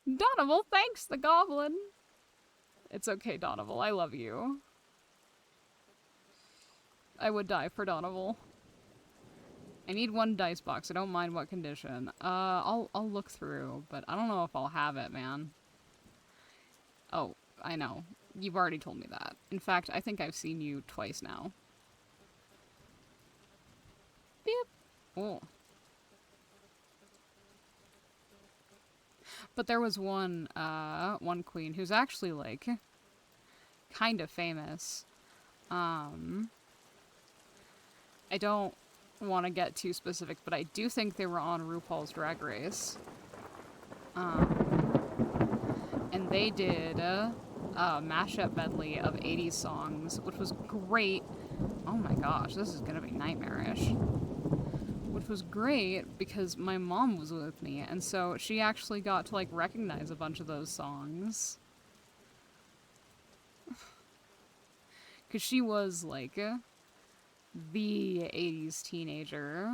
Donovan, thanks, the goblin. It's okay, Donovan. I love you. I would die for Donovan. I need one dice box. I don't mind what condition. I'll look through, but I don't know if I'll have it, man. Oh, I know. You've already told me that. In fact, I think I've seen you twice now. Beep. Oh. But there was one queen who's actually, like, kind of famous. I don't want to get too specific, but I do think they were on RuPaul's Drag Race. And they did a mashup medley of 80s songs, which was great. Oh my gosh, this is gonna be nightmarish. Which was great because my mom was with me, and so she actually got to, like, recognize a bunch of those songs. Because she was, like, the 80s teenager.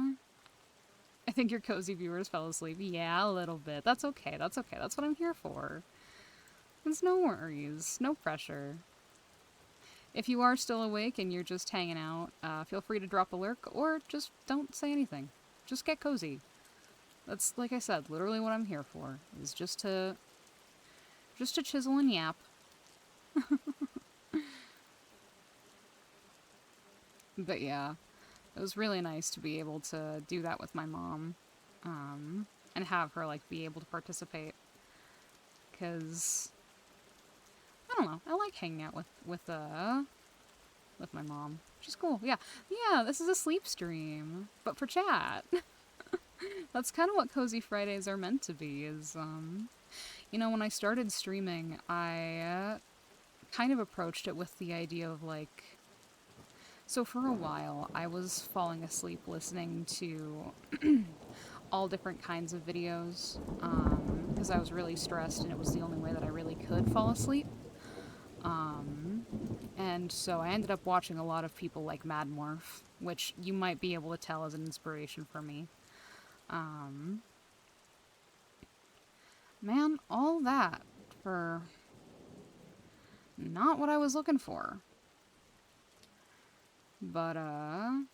I think your cozy viewers fell asleep. Yeah, a little bit. That's okay, that's okay. That's what I'm here for. There's no worries, no pressure. If you are still awake and you're just hanging out, feel free to drop a lurk or just don't say anything. Just get cozy. That's, like I said, literally what I'm here for, is just to chisel and yap. But yeah, it was really nice to be able to do that with my mom, and have her, like, be able to participate. Because, I don't know, I like hanging out with my mom. She's cool, yeah. Yeah, this is a sleep stream, but for chat. That's kind of what Kozy Fridays are meant to be, is, you know, when I started streaming, I kind of approached it with the idea of, like, so for a while, I was falling asleep listening to all different kinds of videos, because I was really stressed and it was the only way that I really could fall asleep. And so I ended up watching a lot of people like Mad Morph, which you might be able to tell as an inspiration for me. Man, all that for not what I was looking for. But, I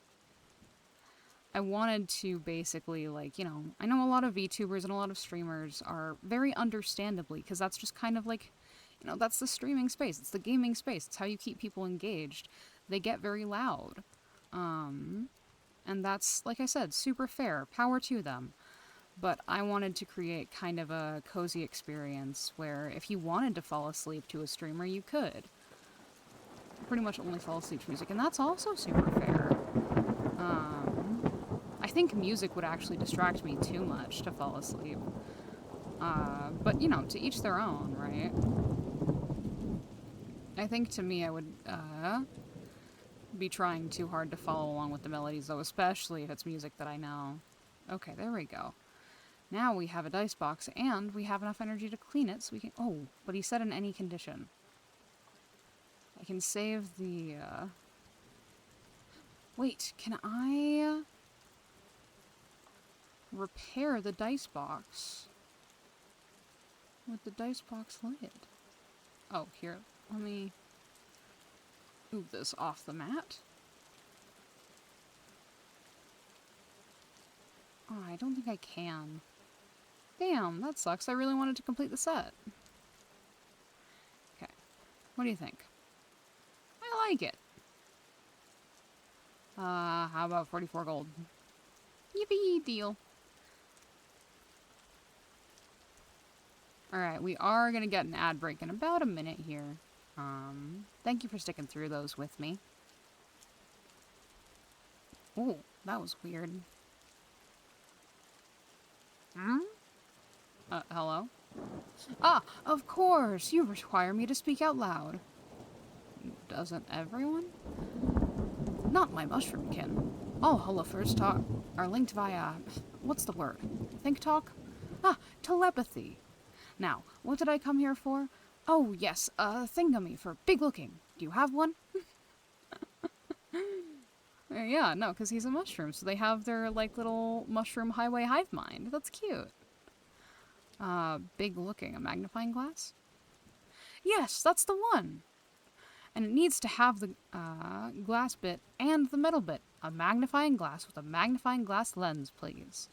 wanted to basically, like, you know, I know a lot of VTubers and a lot of streamers are very understandably, because that's just kind of like, you know, that's the streaming space, it's the gaming space, it's how you keep people engaged. They get very loud. And that's, like I said, super fair, power to them. But I wanted to create kind of a cozy experience where if you wanted to fall asleep to a streamer, you could. Pretty much only fall asleep to music, and that's also super fair. I think music would actually distract me too much to fall asleep. But, you know, to each their own, right? I think to me I would be trying too hard to follow along with the melodies, though, especially if it's music that I know. Okay, there we go. Now we have a dice box, and we have enough energy to clean it, so we can... Oh, but he said in any condition. I can save the, Wait, can I repair the dice box with the dice box lid? Oh, here, let me move this off the mat. Oh, I don't think I can. Damn, that sucks. I really wanted to complete the set. Okay, what do you think? I like it. How about 44 gold? Yippee, deal. Alright, we are gonna get an ad break in about a minute here. Thank you for sticking through those with me. Oh, that was weird. Hello? Ah, of course! You require me to speak out loud. Doesn't everyone? Not my mushroomkin. All holofers talk are linked via... what's the word? Think talk? Ah, telepathy. Now, what did I come here for? Oh, yes, a thingamy for big looking. Do you have one? Yeah, no, because he's a mushroom, so they have their, like, little mushroom highway hive mind. That's cute. Big looking. A magnifying glass? Yes, that's the one! And it needs to have the glass bit and the metal bit. A magnifying glass with a magnifying glass lens, please.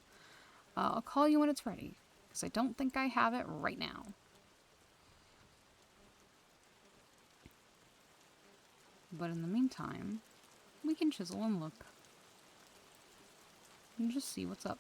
I'll call you when it's ready, because I don't think I have it right now. But in the meantime, we can chisel and look. And just see what's up.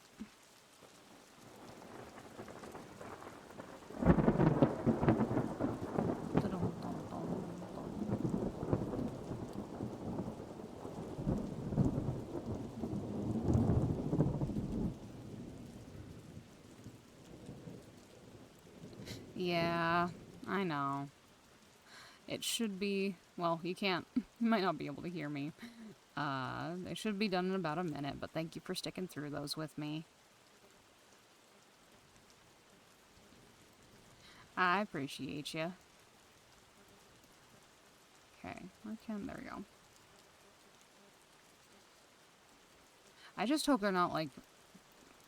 Yeah, I know. It should be... Well, you can't... You might not be able to hear me. They should be done in about a minute, but thank you for sticking through those with me. I appreciate you. Okay, where can... There we go. I just hope they're not, like,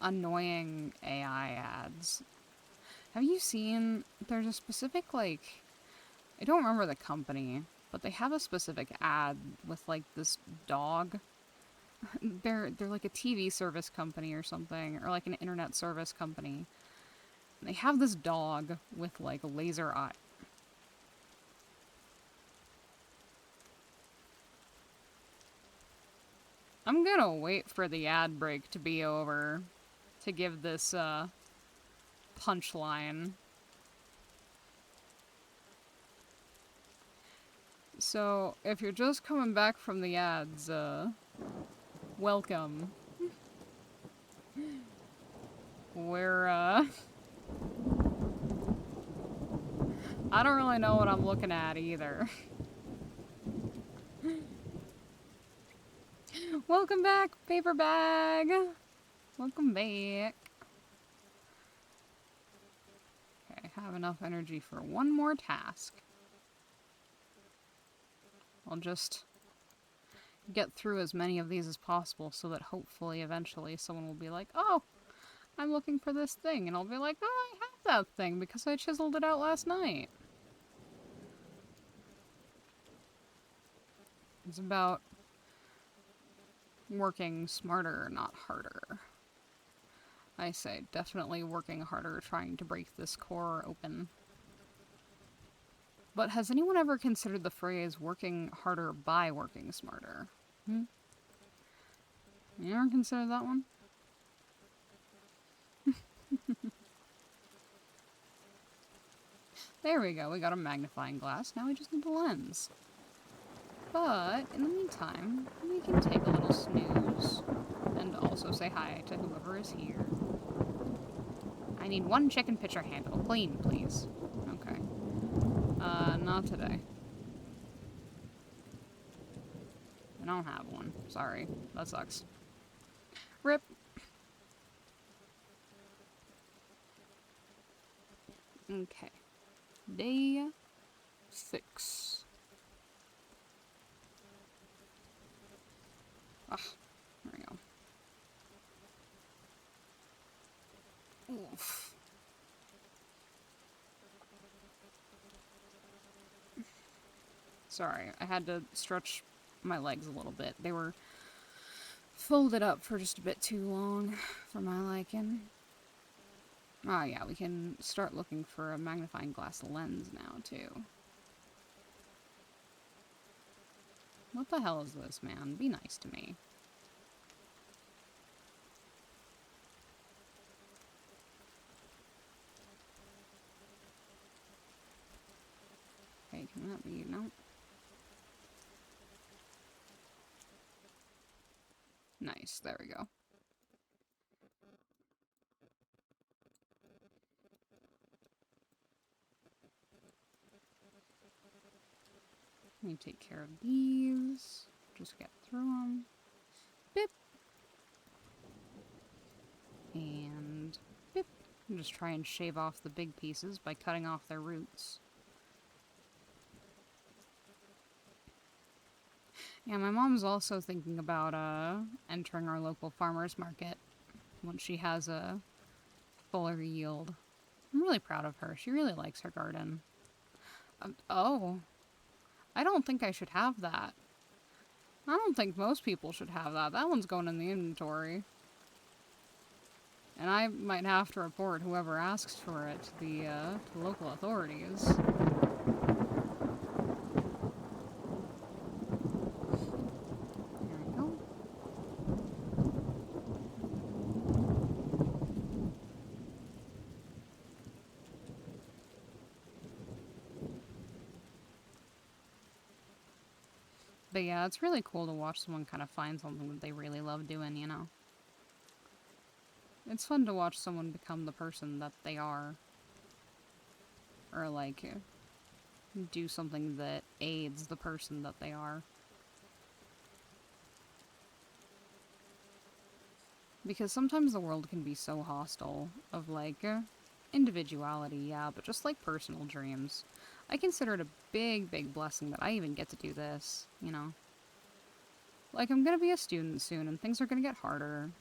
annoying AI ads. Have you seen... There's a specific, like... I don't remember the company, but they have a specific ad with, like, this dog. They're like a TV service company or something, or like an internet service company. They have this dog with, like, a laser eye. I'm gonna wait for the ad break to be over to give this, punchline. So, if you're just coming back from the ads, welcome. We're, I don't really know what I'm looking at either. Welcome back, paper bag! Welcome back. Okay, I have enough energy for one more task. I'll just get through as many of these as possible so that hopefully eventually someone will be like, oh, I'm looking for this thing. And I'll be like, oh, I have that thing because I chiseled it out last night. It's about working smarter, not harder. I say definitely working harder trying to break this core open. But has anyone ever considered the phrase working harder by working smarter? You ever considered that one? There we go, we got a magnifying glass. Now we just need the lens. But, in the meantime, we can take a little snooze. And also say hi to whoever is here. I need one chicken pitcher handle. Clean, please. Okay. Not today. I don't have one. Sorry. That sucks. RIP. Okay. Day 6. Ah, there we go. Oof. Sorry, I had to stretch my legs a little bit. They were folded up for just a bit too long for my liking. Oh yeah, we can start looking for a magnifying glass lens now, too. What the hell is this, man? Be nice to me. Okay, can that be... No. Nice, there we go. Let me take care of these. Just get through them. Bip. And bip. And just try and shave off the big pieces by cutting off their roots. Yeah, my mom's also thinking about entering our local farmers market once she has a fuller yield. I'm really proud of her. She really likes her garden. Oh, I don't think I should have that. I don't think most people should have that. That one's going in the inventory. And I might have to report whoever asks for it to the local authorities. There we go. But yeah, it's really cool to watch someone kind of find something that they really love doing, you know? It's fun to watch someone become the person that they are. Or, like, do something that aids the person that they are. Because sometimes the world can be so hostile of, like, individuality, yeah, but just, like, personal dreams. I consider it a big, big blessing that I even get to do this, you know? Like, I'm gonna be a student soon, and things are gonna get harder.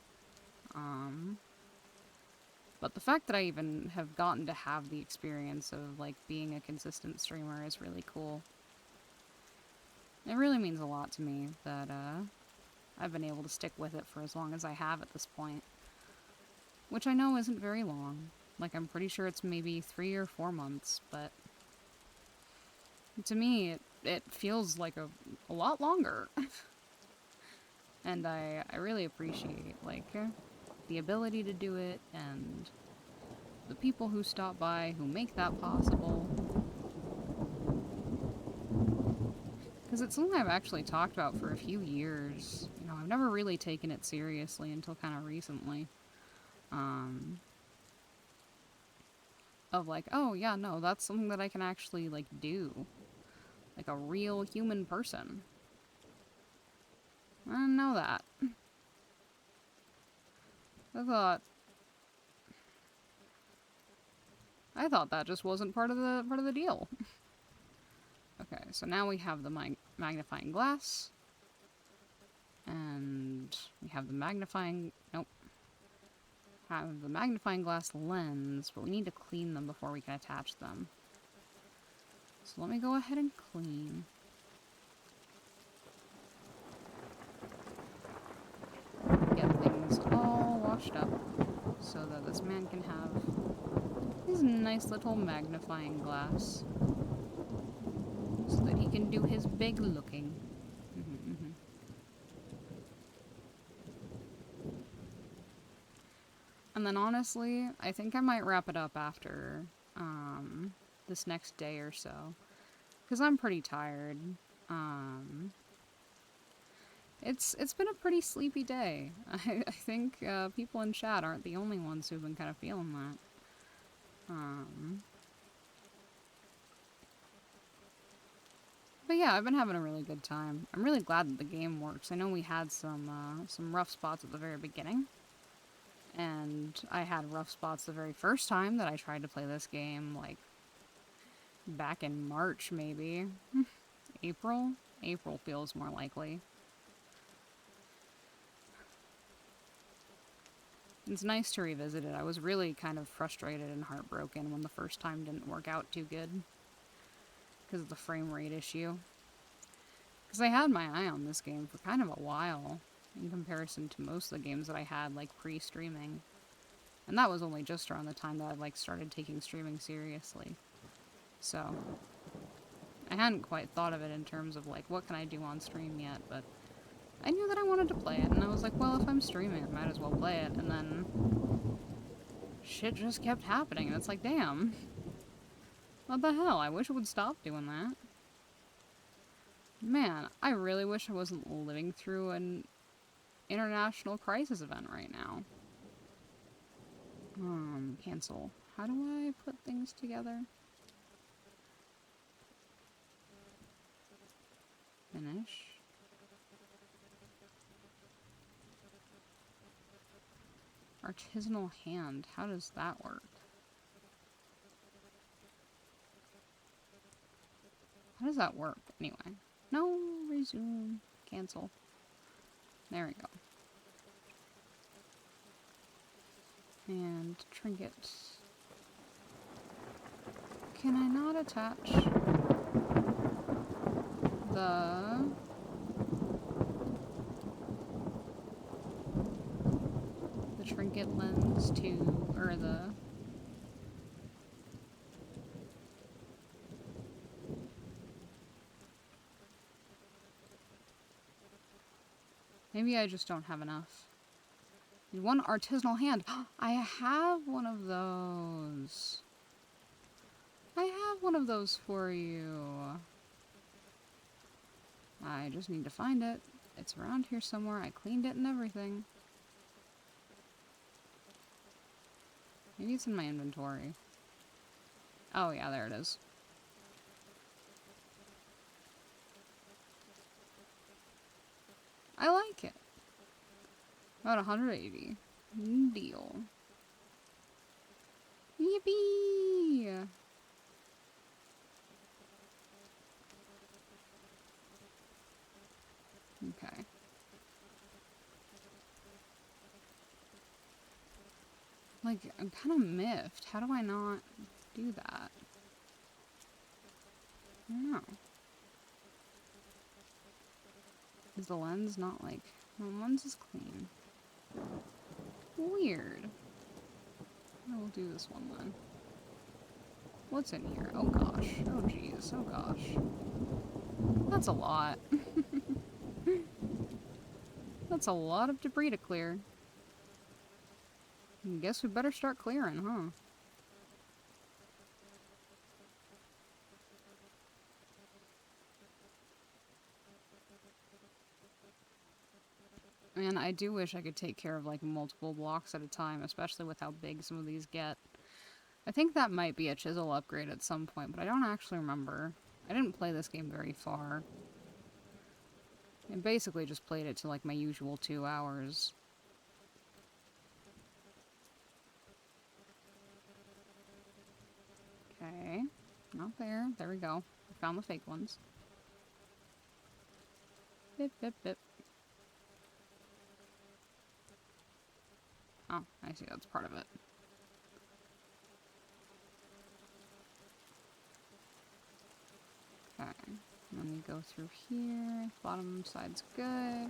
But the fact that I even have gotten to have the experience of, like, being a consistent streamer is really cool. It really means a lot to me that, I've been able to stick with it for as long as I have at this point. Which I know isn't very long. Like, I'm pretty sure it's maybe 3 or 4 months, but to me, it feels like a lot longer. And I really appreciate, like, the ability to do it, and the people who stop by who make that possible. Because it's something I've actually talked about for a few years. You know, I've never really taken it seriously until kind of recently. Of like, oh yeah, no, that's something that I can actually, like, do. Like a real human person. I didn't know that. I thought I thought that just wasn't part of the deal. Okay, so now we have the magnifying glass, and we have the have the magnifying glass lens, but we need to clean them before we can attach them. So let me go ahead and clean. Get things all washed up so that this man can have his nice little magnifying glass so that he can do his big looking. And then honestly, I think I might wrap it up after this next day or so, because I'm pretty tired. It's been a pretty sleepy day. I think people in chat aren't the only ones who've been kind of feeling that. But yeah, I've been having a really good time. I'm really glad that the game works. I know we had some rough spots at the very beginning. And I had rough spots the very first time that I tried to play this game, like, back in March, maybe. April? April feels more likely. It's nice to revisit it. I was really kind of frustrated and heartbroken when the first time didn't work out too good. Because of the frame rate issue. Because I had my eye on this game for kind of a while, in comparison to most of the games that I had, like, pre-streaming. And that was only just around the time that I, like, started taking streaming seriously. So, I hadn't quite thought of it in terms of, like, what can I do on stream yet, but I knew that I wanted to play it, and I was like, well, if I'm streaming, I might as well play it, and then shit just kept happening, and it's like, damn. What the hell? I wish it would stop doing that. Man, I really wish I wasn't living through an international crisis event right now. Cancel. How do I put things together? Finish. Artisanal hand. How does that work? How does that work, anyway? No, resume. Cancel. There we go. And trinket. Can I not attach the trinket lens to, or the... Maybe I just don't have enough. One artisanal hand. I have one of those. I have one of those for you. I just need to find it. It's around here somewhere. I cleaned it and everything. Maybe it's in my inventory. Oh yeah, there it is. I like it. About 180. Deal. Yippee! Okay. Like, I'm kind of miffed. How do I not do that? I don't know. Is the lens not like... The lens is clean. Weird. I will do this one then. What's in here? Oh gosh. Oh jeez. Oh gosh. That's a lot. That's a lot of debris to clear. Guess we better start clearing, huh? Man, I do wish I could take care of, like, multiple blocks at a time, especially with how big some of these get. I think that might be a chisel upgrade at some point, but I don't actually remember. I didn't play this game very far. I basically just played it to, like, my usual 2 hours. Okay. Not there. There we go. I found the fake ones. Bip, bip, bip. Oh, I see. That's part of it. Okay. Let me go through here. Bottom side's good.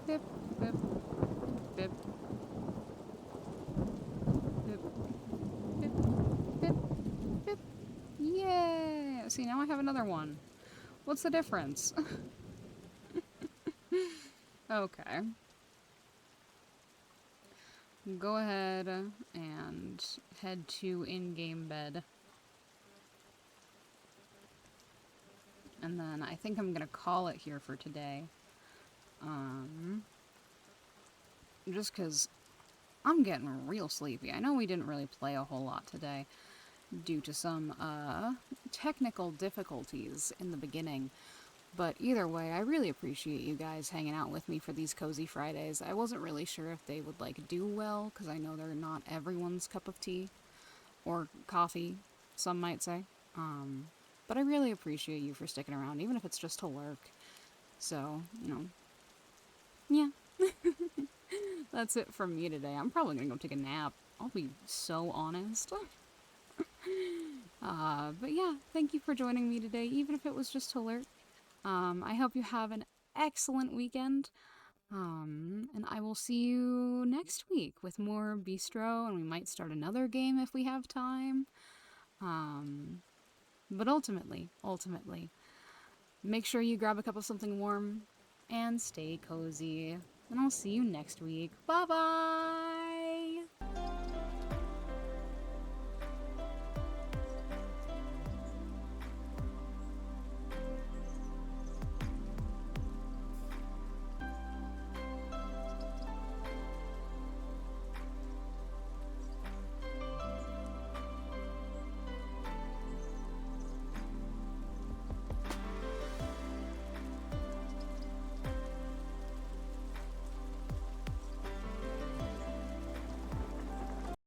Bip, bip, bip. Bip, bip, bip, bip. Yay! See, now I have another one. What's the difference? Okay. Go ahead and head to in-game bed. And then I think I'm gonna call it here for today. Just 'cause I'm getting real sleepy. I know we didn't really play a whole lot today due to some, technical difficulties in the beginning. But either way, I really appreciate you guys hanging out with me for these Kozy Fridays. I wasn't really sure if they would, like, do well, because I know they're not everyone's cup of tea. Or coffee, some might say. But I really appreciate you for sticking around, even if it's just to lurk. So, you know, yeah. That's it from me today. I'm probably gonna go take a nap. I'll be so honest. But yeah, thank you for joining me today, even if it was just to lurk. I hope you have an excellent weekend. And I will see you next week with more Bistro, and we might start another game if we have time. But ultimately, make sure you grab a cup of something warm and stay cozy. And I'll see you next week. Bye-bye!